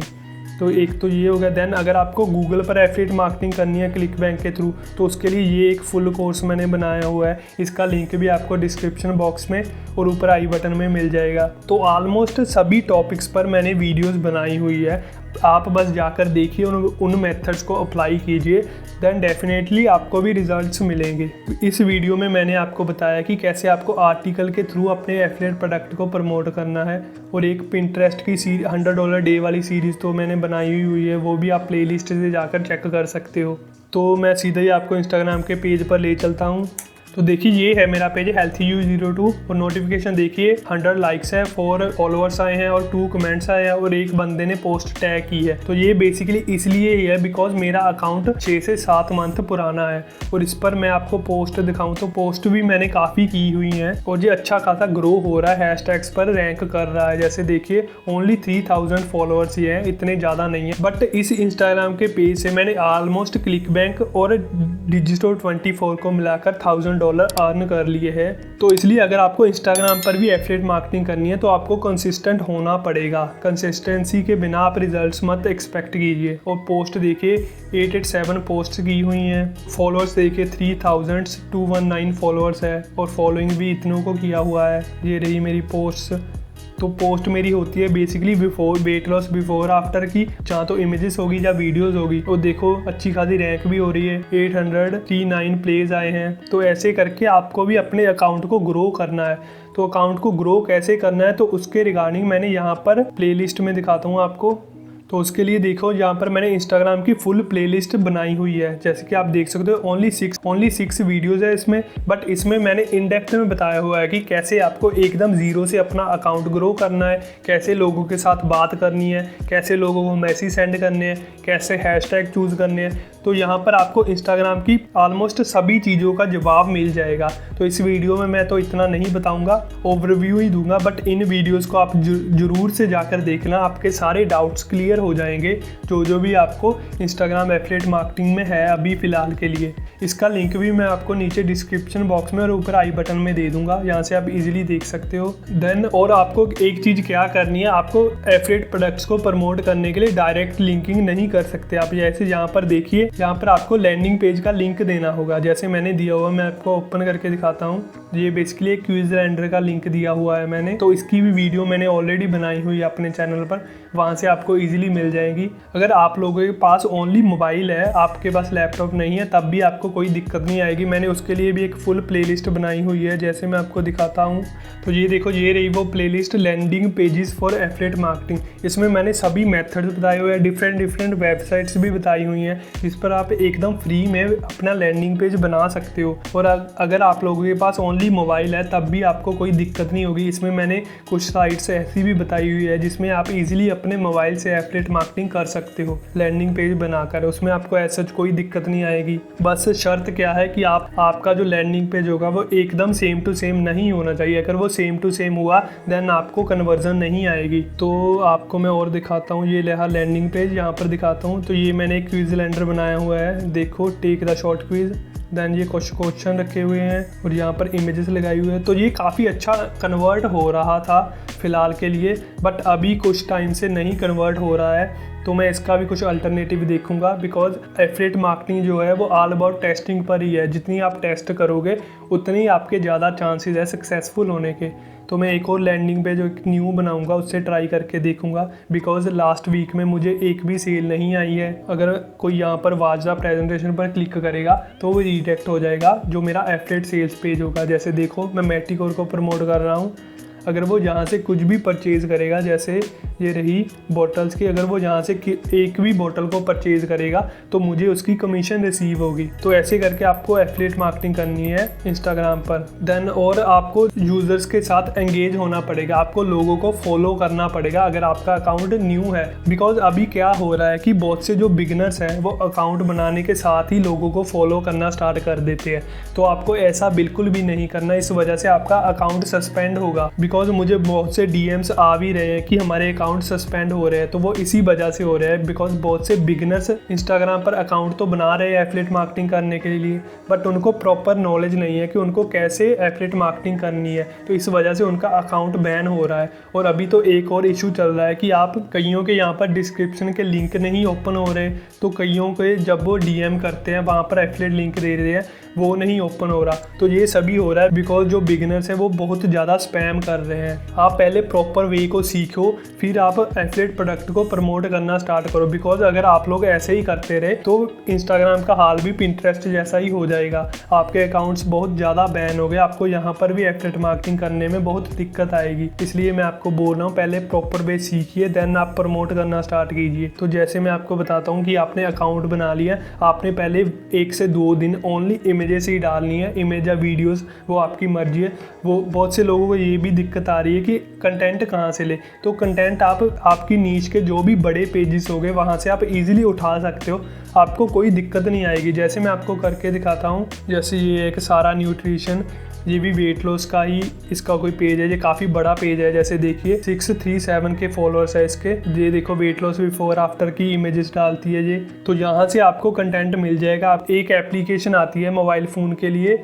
तो एक तो ये हो गया। देन अगर आपको गूगल पर एफिलिएट मार्केटिंग करनी है क्लिक बैंक के थ्रू, तो उसके लिए ये एक फुल कोर्स मैंने बनाया हुआ है। इसका लिंक भी आपको डिस्क्रिप्शन बॉक्स में और ऊपर आई बटन में मिल जाएगा। तो ऑलमोस्ट सभी टॉपिक्स पर मैंने वीडियोस बनाई हुई है, आप बस जाकर देखिए, उन मेथड्स को अप्लाई कीजिए, देन डेफिनेटली आपको भी रिजल्ट्स मिलेंगे। इस वीडियो में मैंने आपको बताया कि कैसे आपको आर्टिकल के थ्रू अपने एफिलिएट प्रोडक्ट को प्रमोट करना है। और एक पिंटरेस्ट की $100 डे वाली सीरीज़ तो मैंने बनाई हुई है, वो भी आप प्लेलिस्ट से जाकर चेक कर सकते हो। तो मैं सीधा ही आपको इंस्टाग्राम के पेज पर ले चलता हूँ। तो देखिए ये है मेरा पेज HealthyU02 और नोटिफिकेशन देखिए 100 लाइक्स है, 4 फॉलोअर्स आए हैं और 2 कमेंट्स आए हैं और एक बंदे ने पोस्ट टैग की है। तो ये बेसिकली इसलिए ही है बिकॉज मेरा अकाउंट 6 से 7 मंथ पुराना है और इस पर मैं आपको पोस्ट दिखाऊं तो पोस्ट भी मैंने काफ़ी की हुई हैं और ये अच्छा खासा ग्रो हो रहा है, हैशटैग्स पर रैंक कर रहा है। जैसे देखिए ओनली 3000 फॉलोअर्स ही हैं, इतने ज़्यादा नहीं है। बट इस इंस्टाग्राम के पेज से मैंने ऑलमोस्ट क्लिक बैंक और डिजिस्टोर 24 को मिलाकर $1000 $1 अर्न कर लिए हैं। तो इसलिए अगर आपको इंस्टाग्राम पर भी एफिलिएट मार्केटिंग करनी है तो आपको कंसिस्टेंट होना पड़ेगा। कंसिस्टेंसी के बिना आप रिजल्ट्स मत एक्सपेक्ट कीजिए। और पोस्ट देखिए 887 पोस्ट की हुई हैं। फॉलोअर्स देखिए 3219 फॉलोअर्स है और फॉलोइंग भी इतनों को किया हुआ है। ये रही मेरी पोस्ट। तो पोस्ट मेरी होती है basically before weight loss before after की, जहाँ तो इमेजेस होगी या वीडियोस होगी। और देखो अच्छी खासी रैंक भी हो रही है, 839 प्लेज आए हैं। तो ऐसे करके आपको भी अपने अकाउंट को ग्रो करना है। तो अकाउंट को ग्रो कैसे करना है तो उसके रिगार्डिंग मैंने यहाँ पर प्लेलिस्ट में दिखाता हूँ आपको। तो उसके लिए देखो यहाँ पर मैंने इंस्टाग्राम की फुल प्लेलिस्ट बनाई हुई है, जैसे कि आप देख सकते हो। ओनली सिक्स वीडियोस है इसमें, बट इसमें मैंने इन डेप्थ में बताया हुआ है कि कैसे आपको एकदम ज़ीरो से अपना अकाउंट ग्रो करना है, कैसे लोगों के साथ बात करनी है, कैसे लोगों को मैसेज सेंड करने हैं, कैसे हैशटैग चूज़ करने हैं। तो यहाँ पर आपको इंस्टाग्राम की ऑलमोस्ट सभी चीज़ों का जवाब मिल जाएगा। तो इस वीडियो में मैं तो इतना नहीं बताऊँगा, ओवरव्यू ही दूंगा, बट इन वीडियोज़ को आप ज़रूर से जाकर देखना, आपके सारे डाउट्स क्लियर हो जाएंगे जो भी आपको इंस्टाग्राम एफिलिएट मार्केटिंग में है अभी फ़िलहाल के लिए। इसका लिंक भी मैं आपको नीचे डिस्क्रिप्शन बॉक्स में और ऊपर आई बटन में दे दूंगा, यहाँ से आप इजीली देख सकते हो। देन और आपको एक चीज़ क्या करनी है, आपको एफिलिएट प्रोडक्ट्स को प्रमोट करने के लिए डायरेक्ट लिंकिंग नहीं कर सकते आप। जैसे यहाँ पर देखिए, यहाँ पर आपको लैंडिंग पेज का लिंक देना होगा, जैसे मैंने दिया हुआ, मैं आपको ओपन करके दिखाता हूँ। ये बेसिकली एक क्विज़लैंडर का लिंक दिया हुआ है मैंने, तो इसकी भी वीडियो मैंने ऑलरेडी बनाई हुई है अपने चैनल पर, वहाँ से आपको ईजिली मिल जाएगी। अगर आप लोगों के पास ओनली मोबाइल है, आपके पास लैपटॉप नहीं है, तब भी आपको कोई दिक्कत नहीं आएगी। मैंने उसके लिए भी एक फुल प्लेलिस्ट बनाई हुई है, जैसे मैं आपको दिखाता हूँ। तो ये देखो, ये रही वो playlist landing pages for affiliate marketing. इसमें मैंने सभी मेथड्स बताए हुए हैं, डिफरेंट वेबसाइट्स भी बताई हुई हैं, जिस पर आप एकदम फ्री में अपना लैंडिंग पेज बना सकते हो। और अगर आप लोगों के पास ओनली मोबाइल है तब भी आपको कोई दिक्कत नहीं होगी। इसमें मैंने कुछ साइट्स ऐसी भी बताई हुई है जिसमें आप इजीली अपने मोबाइल से एफिलिएट मार्केटिंग कर सकते हो लैंडिंग पेज बनाकर, उसमें आपको ऐसा कोई दिक्कत नहीं आएगी। बस शर्त क्या है कि आपका जो लैंडिंग पेज होगा वो एकदम सेम टू सेम नहीं होना चाहिए। अगर वो सेम टू सेम हुआ देन आपको कन्वर्जन नहीं आएगी। तो आपको मैं और दिखाता हूँ, ये रहा लैंडिंग पेज, यहाँ पर दिखाता हूँ। तो ये मैंने एक क्विज़लैंडर बनाया हुआ है, देखो, take the short quiz. Then ये कुछ क्वेश्चन रखे हुए हैं और यहाँ पर इमेजेस लगाई हुई है। तो ये काफ़ी अच्छा कन्वर्ट हो रहा था फ़िलहाल के लिए, बट अभी कुछ टाइम से नहीं कन्वर्ट हो रहा है। तो मैं इसका भी कुछ अल्टरनेटिव देखूंगा, बिकॉज एफिलिएट मार्केटिंग जो है वो ऑल अबाउट टेस्टिंग पर ही है। जितनी आप टेस्ट करोगे उतनी आपके ज़्यादा चांसेस है सक्सेसफुल होने के। तो मैं एक और लैंडिंग पे जो एक न्यू बनाऊंगा उससे ट्राई करके देखूंगा, बिकॉज लास्ट वीक में मुझे एक भी सेल नहीं आई है। अगर कोई यहाँ पर वाजा प्रेजेंटेशन पर क्लिक करेगा तो वो रिजेक्ट हो जाएगा जो मेरा एफिलिएट सेल्स पेज होगा। जैसे देखो, मैं मेटिकोर को प्रमोट कर रहा हूँ, अगर वो यहाँ से कुछ भी परचेज़ करेगा, जैसे ये रही बॉटल्स की, अगर वो यहाँ से एक भी बॉटल को परचेज़ करेगा तो मुझे उसकी कमीशन रिसीव होगी। तो ऐसे करके आपको एफिलिएट मार्केटिंग करनी है इंस्टाग्राम पर। देन और आपको यूज़र्स के साथ एंगेज होना पड़ेगा, आपको लोगों को फॉलो करना पड़ेगा अगर आपका अकाउंट न्यू है। बिकॉज अभी क्या हो रहा है कि बहुत से जो बिगनर्स हैं वो अकाउंट बनाने के साथ ही लोगों को फॉलो करना स्टार्ट कर देते हैं। तो आपको ऐसा बिल्कुल भी नहीं करना, इस वजह से आपका अकाउंट सस्पेंड होगा। बिकॉज मुझे बहुत से डीएम्स आ भी रहे हैं कि हमारे अकाउंट सस्पेंड हो रहे हैं, तो वो इसी वजह से हो रहे हैं। बिकॉज बहुत से बिगनर्स इंस्टाग्राम पर अकाउंट तो बना रहे हैं एफिलिएट मार्केटिंग करने के लिए, बट उनको प्रॉपर नॉलेज नहीं है कि उनको कैसे एफिलिएट मार्केटिंग करनी है। तो इस वजह से उनका अकाउंट बैन हो रहा है। और अभी तो एक और इशू चल रहा है कि आप कईयों के यहाँ पर डिस्क्रिप्शन के लिंक नहीं ओपन हो रहे, तो कईयों के जब वो डीएम करते हैं वहाँ पर एफिलिएट लिंक दे रहे हैं, वो नहीं ओपन हो रहा। तो ये सभी हो रहा है बिकॉज जो बिगिनर्स हैं वो बहुत ज़्यादा स्पैम कर रहे हैं। आप पहले प्रॉपर वे को सीखो, फिर आप एफिलिएट प्रोडक्ट को प्रमोट करना स्टार्ट करो। बिकॉज अगर आप लोग ऐसे ही करते रहे तो इंस्टाग्राम का हाल भी पिंटरेस्ट जैसा ही हो जाएगा, आपके अकाउंट्स बहुत ज़्यादा बैन हो गए, आपको यहाँ पर भी एफिलिएट मार्केटिंग करने में बहुत दिक्कत आएगी। इसलिए मैं आपको बोल रहा हूँ, पहले प्रॉपर वे सीखिए, देन आप प्रमोट करना स्टार्ट कीजिए। तो जैसे मैं आपको बताता हूँ कि आपने अकाउंट बना लिया, आपने पहले 1 से 2 दिन ओनली इमेजेस ही डालनी है, इमेज या वीडियोस, वो आपकी मर्जी है। वो बहुत से लोगों को ये भी दिक्कत आ रही है कि कंटेंट कहाँ से ले, तो कंटेंट आप आपकी नीच के जो भी बड़े पेजेस हो गए वहाँ से आप इजीली उठा सकते हो, आपको कोई दिक्कत नहीं आएगी। जैसे मैं आपको करके दिखाता हूँ, जैसे ये एक सारा न्यूट्रिशन, ये भी वेट लॉस का ही इसका कोई पेज है, ये काफ़ी बड़ा पेज है। जैसे देखिए 637 के फॉलोअर्स है इसके। ये देखो वेट लॉस बिफोर आफ्टर की इमेजेस डालती है ये। तो यहाँ से आपको कंटेंट मिल जाएगा। आप एक एप्लीकेशन आती है मोबाइल फ़ोन के लिए,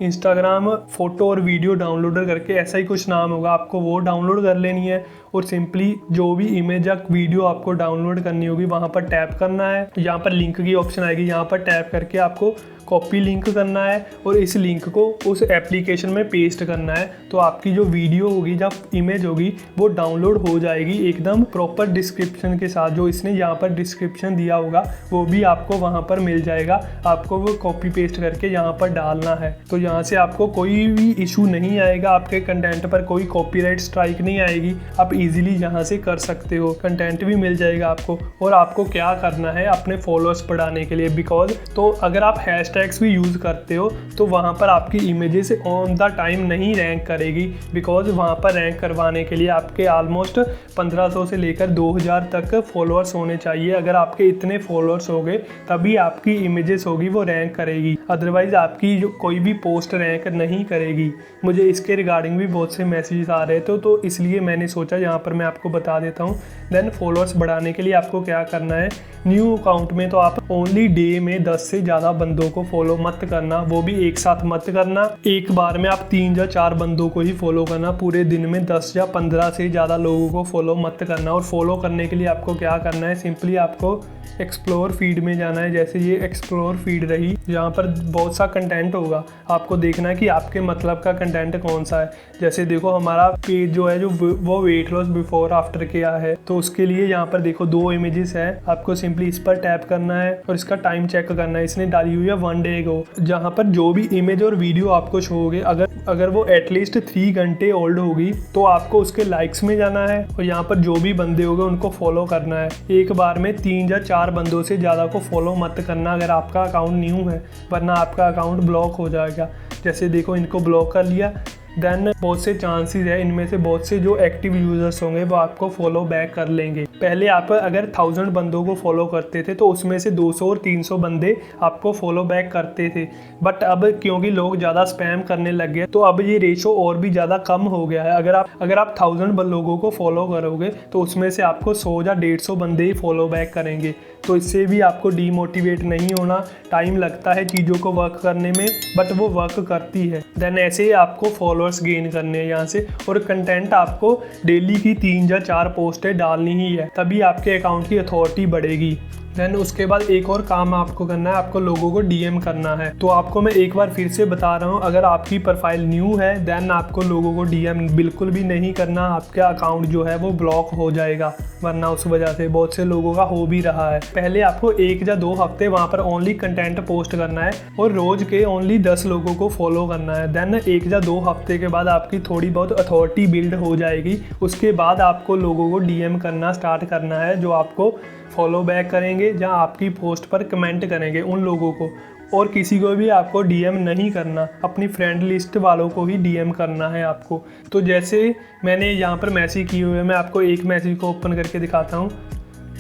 इंस्टाग्राम फ़ोटो और वीडियो डाउनलोडर करके ऐसा ही कुछ नाम होगा, आपको वो डाउनलोड कर लेनी है और सिंपली जो भी इमेज या वीडियो आपको डाउनलोड करनी होगी वहाँ पर टैप करना है। यहाँ पर लिंक की ऑप्शन आएगी, यहाँ पर टैप करके आपको कॉपी लिंक करना है और इस लिंक को उस एप्लीकेशन में पेस्ट करना है। तो आपकी जो वीडियो होगी या इमेज होगी वो डाउनलोड हो जाएगी एकदम प्रॉपर डिस्क्रिप्शन के साथ। जो इसने यहाँ पर डिस्क्रिप्शन दिया होगा वो भी आपको वहाँ पर मिल जाएगा, आपको वो कॉपी पेस्ट करके यहाँ पर डालना है। तो यहाँ से आपको कोई भी इशू नहीं आएगा, आपके कंटेंट पर कोई कॉपीराइट स्ट्राइक नहीं आएगी, आप इजीली यहाँ से कर सकते हो, कंटेंट भी मिल जाएगा आपको। और आपको क्या करना है अपने फॉलोअर्स बढ़ाने के लिए, बिकॉज तो अगर आप हैशटैग्स भी यूज़ करते हो तो वहाँ पर आपकी इमेजेस ऑन द टाइम नहीं रैंक करेगी, बिकॉज वहाँ पर रैंक करवाने के लिए आपके ऑलमोस्ट 1500 से लेकर 2000 तक फॉलोअर्स होने चाहिए। अगर आपके इतने फॉलोअर्स हो गए तभी आपकी इमेजेस होगी वो रैंक करेगी, अदरवाइज़ आपकी जो कोई भी पोस्ट रैंक नहीं करेगी। मुझे इसके रिगार्डिंग भी बहुत से मैसेजेस आ रहे थे तो इसलिए मैंने सोचा यहाँ पर मैं आपको बता देता हूँ। देन फॉलोअर्स बढ़ाने के लिए आपको क्या करना है, न्यू अकाउंट में तो आप ओनली डे में 10 से ज़्यादा बंदों को फॉलो मत करना, वो भी एक साथ मत करना। एक बार में आप 3 या 4 बंदों को ही फॉलो करना, पूरे दिन में 10 या 15 से ज़्यादा लोगों को फॉलो मत करना। और फॉलो करने के लिए आपको क्या करना है, सिंपली आपको एक्सप्लोर फीड में जाना है। जैसे ये एक्सप्लोर फीड रही, यहाँ पर बहुत सा कंटेंट होगा, आपको देखना है कि आपके मतलब का कंटेंट कौन सा है। जैसे देखो हमारा पेज जो है जो वो वेट लॉस बिफोर आफ्टर क्या है, तो उसके लिए यहाँ पर देखो 2 इमेजेस है, आपको सिंपली इस पर टैप करना है और इसका टाइम चेक करना है। इसने डाली हुई है 1 डे को, जहाँ पर जो भी इमेज और वीडियो आपको शो होगी अगर वो एटलीस्ट 3 घंटे ओल्ड होगी तो आपको उसके लाइक्स में जाना है और यहाँ पर जो भी बंदे होंगे उनको फॉलो करना है। एक बार में 3 या 4 बंदों से ज़्यादा को फॉलो मत करना अगर आपका अकाउंट न्यू है, वरना आपका अकाउंट ब्लॉक हो जाएगा। जैसे देखो इनको ब्लॉक कर लिया, देन बहुत से चांसेस है इनमें से बहुत से जो एक्टिव यूजर्स होंगे वो आपको फॉलो बैक कर लेंगे। पहले आप अगर 1000 बंदों को फॉलो करते थे तो उसमें से 200 और 300 बंदे आपको फॉलो बैक करते थे, बट अब क्योंकि लोग ज़्यादा स्पैम करने लग गए तो अब ये रेशो और भी ज़्यादा कम हो गया है। अगर आप 1000 लोगों को फॉलो करोगे तो उसमें से आपको 100 या 150 बंदे ही फॉलो बैक करेंगे। तो इससे भी आपको डीमोटिवेट नहीं होना, टाइम लगता है चीज़ों को वर्क करने में बट वो वर्क करती है। देन ऐसे ही आपको फॉलोअर्स गेन करने हैं यहाँ से, और कंटेंट आपको डेली की 3 या 4 पोस्टें डालनी ही है, तभी आपके अकाउंट की अथॉरिटी बढ़ेगी। देन उसके बाद एक और काम आपको करना है, आपको लोगों को डीएम करना है। तो आपको मैं एक बार फिर से बता रहा हूँ, अगर आपकी प्रोफाइल न्यू है देन आपको लोगों को डीएम बिल्कुल भी नहीं करना, आपका अकाउंट जो है वो ब्लॉक हो जाएगा, वरना उस वजह से बहुत से लोगों का हो भी रहा है। पहले आपको 1 या 2 हफ्ते वहाँ पर ओनली कंटेंट पोस्ट करना है और रोज के ओनली 10 लोगों को फॉलो करना है। देन 1 या 2 हफ्ते के बाद आपकी थोड़ी बहुत अथॉरिटी बिल्ड हो जाएगी, उसके बाद आपको लोगों को डीएम करना स्टार्ट करना है जो आपको फॉलो बैक करेंगे या आपकी पोस्ट पर कमेंट करेंगे उन लोगों को। और किसी को भी आपको डीएम नहीं करना, अपनी फ्रेंड लिस्ट वालों को ही डीएम करना है आपको। तो जैसे मैंने यहाँ पर मैसेज किए हुए, मैं आपको एक मैसेज को ओपन करके दिखाता हूँ।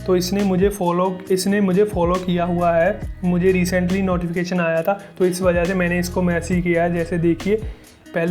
तो इसने मुझे फॉलो किया हुआ है, मुझे रिसेंटली नोटिफिकेशन आया था तो इस वजह से मैंने इसको मैसेज किया है। जैसे देखिए,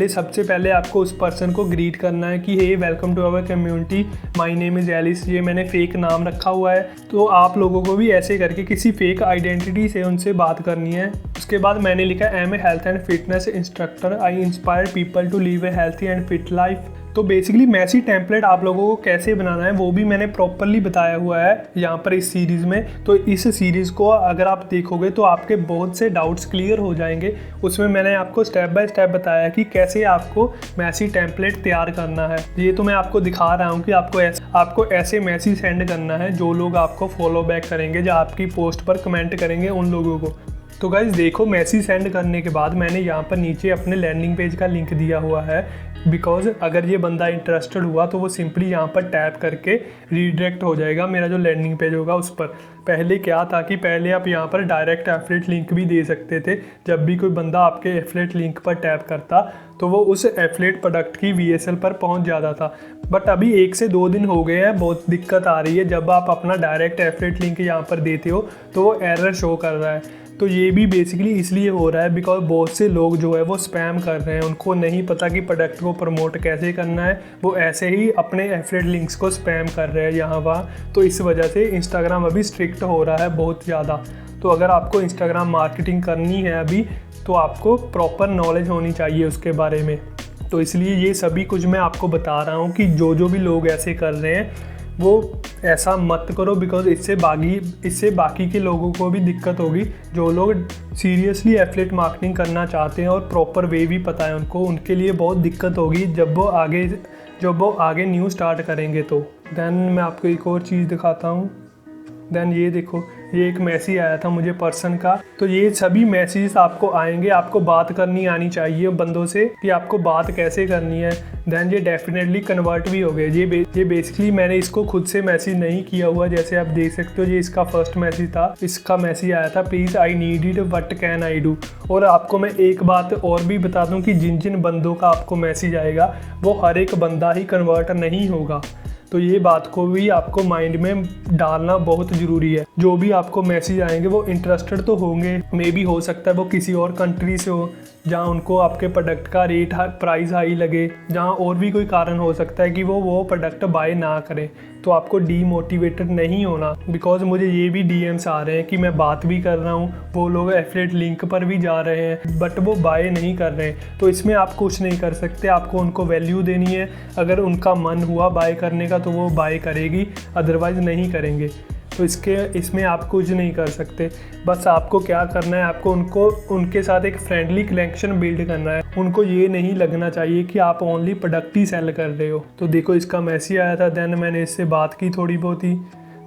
सबसे पहले आपको उस पर्सन को ग्रीट करना है कि hey welcome to our community, my name is Alice. ये मैंने फेक नाम रखा हुआ है, तो आप लोगों को भी ऐसे करके किसी फेक आइडेंटिटी से उनसे बात करनी है। उसके बाद मैंने लिखा I am a health and fitness instructor, I inspire people to live a healthy and fit life. तो बेसिकली मैसेज टेम्पलेट आप लोगों को कैसे बनाना है वो भी मैंने प्रॉपरली बताया हुआ है यहाँ पर इस सीरीज़ में। तो इस सीरीज़ को अगर आप देखोगे तो आपके बहुत से डाउट्स क्लियर हो जाएंगे। उसमें मैंने आपको स्टेप बाय स्टेप बताया कि कैसे आपको मैसेज टेम्पलेट तैयार करना है। ये तो मैं आपको दिखा रहा हूँ कि आपको ऐसे मैसेज सेंड करना है जो लोग आपको फॉलो बैक करेंगे, जो आपकी पोस्ट पर कमेंट करेंगे उन लोगों को। तो गाइज़ देखो, मैसेज सेंड करने के बाद मैंने यहाँ पर नीचे अपने लैंडिंग पेज का लिंक दिया हुआ है, बिकॉज अगर ये बंदा इंटरेस्टेड हुआ तो वो सिंपली यहाँ पर टैप करके रीडायरेक्ट हो जाएगा मेरा जो लैंडिंग पेज होगा उस पर। पहले क्या था कि पहले आप यहाँ पर डायरेक्ट एफिलिएट लिंक भी दे सकते थे। जब भी कोई बंदा आपके एफिलिएट लिंक पर टैप करता तो वो उस एफिलिएट प्रोडक्ट की VSL पर पहुँच जाता था, बट अभी 1 से 2 दिन हो गए हैं, बहुत दिक्कत आ रही है। जब आप अपना डायरेक्ट एफिलिएट लिंक यहाँ पर देते हो तो वो एरर शो कर रहा है। तो ये भी बेसिकली इसलिए हो रहा है बिकॉज बहुत से लोग जो है वो स्पैम कर रहे हैं, उनको नहीं पता कि प्रोडक्ट को प्रमोट कैसे करना है, वो ऐसे ही अपने एफिलिएट लिंक्स को स्पैम कर रहे हैं यहाँ वहाँ। तो इस वजह से इंस्टाग्राम अभी स्ट्रिक्ट हो रहा है बहुत ज़्यादा। तो अगर आपको इंस्टाग्राम मार्केटिंग करनी है अभी, तो आपको प्रॉपर नॉलेज होनी चाहिए उसके बारे में। तो इसलिए ये सभी कुछ मैं आपको बता रहा हूँ कि जो भी लोग ऐसे कर रहे हैं वो ऐसा मत करो, बिकॉज इससे बाकी के लोगों को भी दिक्कत होगी। जो लोग सीरियसली एफिलिएट मार्केटिंग करना चाहते हैं और प्रॉपर वे भी पता है उनको, उनके लिए बहुत दिक्कत होगी जब वो आगे न्यू स्टार्ट करेंगे। तो देन मैं आपको एक और चीज़ दिखाता हूँ। देन ये देखो, ये एक मैसेज आया था मुझे पर्सन का। तो ये सभी मैसेज आपको आएंगे, आपको बात करनी आनी चाहिए बंदों से कि आपको बात कैसे करनी है। देन ये डेफिनेटली कन्वर्ट भी हो गए। ये बेसिकली मैंने इसको खुद से मैसेज नहीं किया हुआ, जैसे आप देख सकते हो। ये इसका फर्स्ट मैसेज था, इसका मैसेज आया था, please I need it what can I do. और आपको मैं एक बात और भी बता दूं कि जिन बंदों का आपको मैसेज आएगा वो हर एक बंदा ही कन्वर्ट नहीं होगा। तो ये बात को भी आपको माइंड में डालना बहुत ज़रूरी है। जो भी आपको मैसेज आएंगे वो इंटरेस्टेड तो होंगे, मे बी हो सकता है वो किसी और कंट्री से हो जहाँ उनको आपके प्रोडक्ट का प्राइस हाई लगे, जहाँ और भी कोई कारण हो सकता है कि वो प्रोडक्ट बाय ना करें। तो आपको डीमोटिवेटेड नहीं होना, बिकॉज मुझे ये भी डीएम्स आ रहे हैं कि मैं बात भी कर रहा हूँ, वो लोग एफिलिएट लिंक पर भी जा रहे हैं बट वो बाय नहीं कर रहे हैं। तो इसमें आप कुछ नहीं कर सकते, आपको उनको वैल्यू देनी है। अगर उनका मन हुआ बाय करने का तो वो बाय करेगी, अदरवाइज नहीं करेंगे। तो इसमें आप कुछ नहीं कर सकते। बस आपको क्या करना है, आपको उनके साथ एक फ्रेंडली कनेक्शन बिल्ड करना है। उनको ये नहीं लगना चाहिए कि आप ओनली प्रोडक्ट ही सेल कर रहे हो। तो देखो, इसका मैसेज आया था, देन मैंने इससे बात की थोड़ी बहुत ही।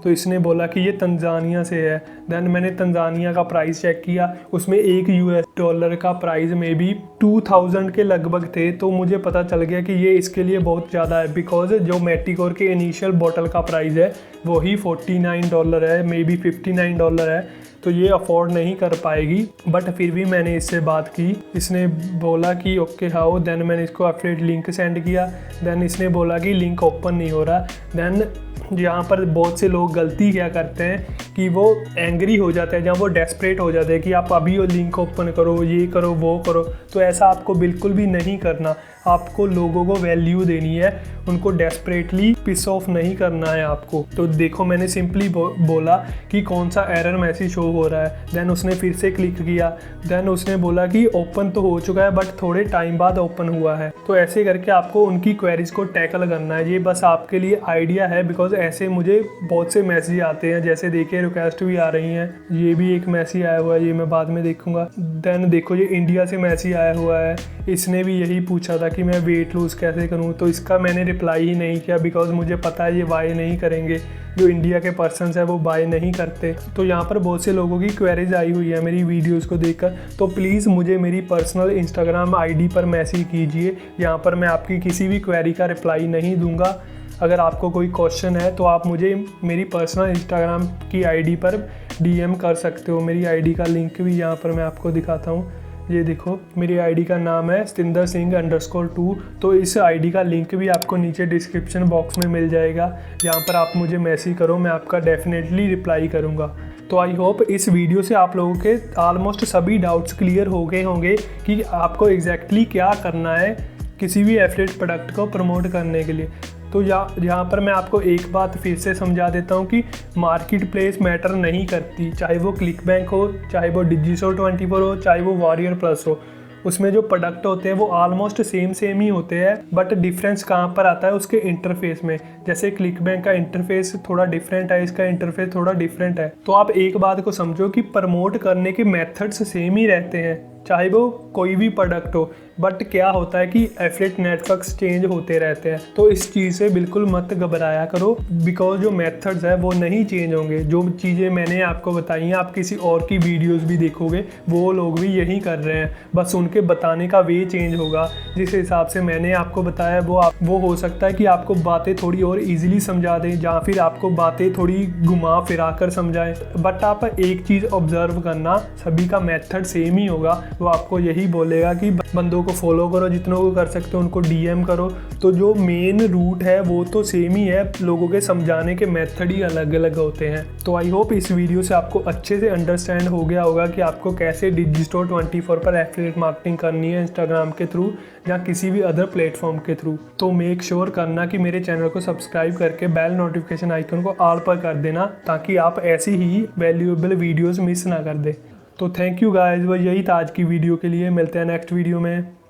तो इसने बोला कि ये तंजानिया से है। देन मैंने तंजानिया का प्राइस चेक किया, उसमें $1 का प्राइस में भी 2000 के लगभग थे। तो मुझे पता चल गया कि ये इसके लिए बहुत ज़्यादा है, बिकॉज जो मैटिकोर के इनिशियल बॉटल का प्राइस है वही $49 है, मे बी $59 है। तो ये अफोर्ड नहीं कर पाएगी। बट फिर भी मैंने इससे बात की, इसने बोला कि ओके हाउ। देन मैंने इसको एफिलिएट लिंक सेंड किया। देन इसने बोला कि लिंक ओपन नहीं हो रहा। देन यहाँ पर बहुत से लोग गलती क्या करते हैं कि वो एंग्री हो जाते हैं, जहाँ वो डेस्परेट हो जाते हैं कि आप अभी वो लिंक ओपन करो, ये करो, वो करो। तो ऐसा आपको बिल्कुल भी नहीं करना। आपको लोगों को वैल्यू देनी है, उनको डेस्परेटली पिस ऑफ नहीं करना है आपको। तो देखो, मैंने सिंपली बोला कि कौन सा एरर मैसेज शो हो रहा है। देन उसने फिर से क्लिक किया। देन उसने बोला कि ओपन तो हो चुका है बट थोड़े टाइम बाद ओपन हुआ है। तो ऐसे करके आपको उनकी क्वेरीज को टैकल करना है। ये बस आपके लिए आइडिया है, बिकॉज ऐसे मुझे बहुत से मैसेज आते हैं। जैसे देखिए, रिक्वेस्ट भी आ रही हैं। ये भी एक मैसेज आया हुआ है, ये मैं बाद में देखूंगा। देन देखो, ये इंडिया से मैसेज आया हुआ है। इसने भी यही पूछा था कि मैं वेट लूज़ कैसे करूं। तो इसका मैंने रिप्लाई ही नहीं किया, बिकॉज मुझे पता है ये बाय नहीं करेंगे। जो इंडिया के पर्सन्स है वो बाय नहीं करते। तो यहाँ पर बहुत से लोगों की क्वेरीज आई हुई है मेरी वीडियोस को देखकर। तो प्लीज़ मुझे मेरी पर्सनल इंस्टाग्राम आईडी पर मैसेज कीजिए। यहाँ पर मैं आपकी किसी भी क्वेरी का रिप्लाई नहीं दूंगा। अगर आपको कोई क्वेश्चन है तो आप मुझे मेरी पर्सनल इंस्टाग्राम की आईडी पर डीएम कर सकते हो। मेरी आईडी का लिंक भी यहाँ पर मैं आपको दिखाता हूँ। ये देखो, मेरी आईडी का नाम है सतिंदर सिंह _2। तो इस आईडी का लिंक भी आपको नीचे डिस्क्रिप्शन बॉक्स में मिल जाएगा। यहाँ पर आप मुझे मैसेज करो, मैं आपका डेफिनेटली रिप्लाई करूँगा। तो आई होप इस वीडियो से आप लोगों के ऑलमोस्ट सभी डाउट्स क्लियर हो गए होंगे कि आपको एग्जैक्टली क्या करना है किसी भी एफिलिएट प्रोडक्ट को प्रमोट करने के लिए। तो यहाँ पर मैं आपको एक बात फिर से समझा देता हूँ कि मार्केट प्लेस मैटर नहीं करती, चाहे वो क्लिकबैंक हो, चाहे वो Digistore24 हो, चाहे वो वॉरियर प्लस हो। उसमें जो प्रोडक्ट होते हैं वो ऑलमोस्ट सेम ही होते हैं, बट डिफरेंस कहाँ पर आता है उसके इंटरफेस में। जैसे क्लिकबैंक का इंटरफेस थोड़ा डिफरेंट है, इसका इंटरफेस थोड़ा डिफरेंट है। तो आप एक बात को समझो कि प्रमोट करने के मेथड्स सेम ही रहते हैं, चाहे वो कोई भी प्रोडक्ट हो। बट क्या होता है कि एफिलिएट नेटवर्क्स चेंज होते रहते हैं। तो इस चीज़ से बिल्कुल मत घबराया करो, बिकॉज जो मेथड्स है वो नहीं चेंज होंगे। जो चीज़ें मैंने आपको बताई हैं, आप किसी और की वीडियोस भी देखोगे, वो लोग भी यही कर रहे हैं, बस उनके बताने का वे चेंज होगा। जिस हिसाब से मैंने आपको बताया वो हो सकता है कि आपको बातें थोड़ी और ईजिली समझा दें, या फिर आपको बातें थोड़ी घुमा फिरा कर समझाएं। बट आप एक चीज़ ऑब्जर्व करना, सभी का मेथड सेम ही होगा, वो आपको यही बोलेगा कि बंदों को फॉलो करो, जितनों को कर सकते हो उनको डीएम करो। तो जो मेन रूट है वो तो सेम ही है, लोगों के समझाने के मेथड ही अलग अलग होते हैं। तो आई होप इस वीडियो से आपको अच्छे से अंडरस्टैंड हो गया होगा कि आपको कैसे डिजिस्टोर 24 पर एफिलिएट मार्केटिंग करनी है, इंस्टाग्राम के थ्रू या किसी भी अदर प्लेटफॉर्म के थ्रू। तो मेक श्योर करना कि मेरे चैनल को सब्सक्राइब करके बेल नोटिफिकेशन आइकन को ऑल पर कर देना, ताकि आप ऐसी ही वैल्यूएबल वीडियोस मिस ना कर दे। तो थैंक यू गाइस, बस यही था आज की वीडियो के लिए। मिलते हैं नेक्स्ट वीडियो में।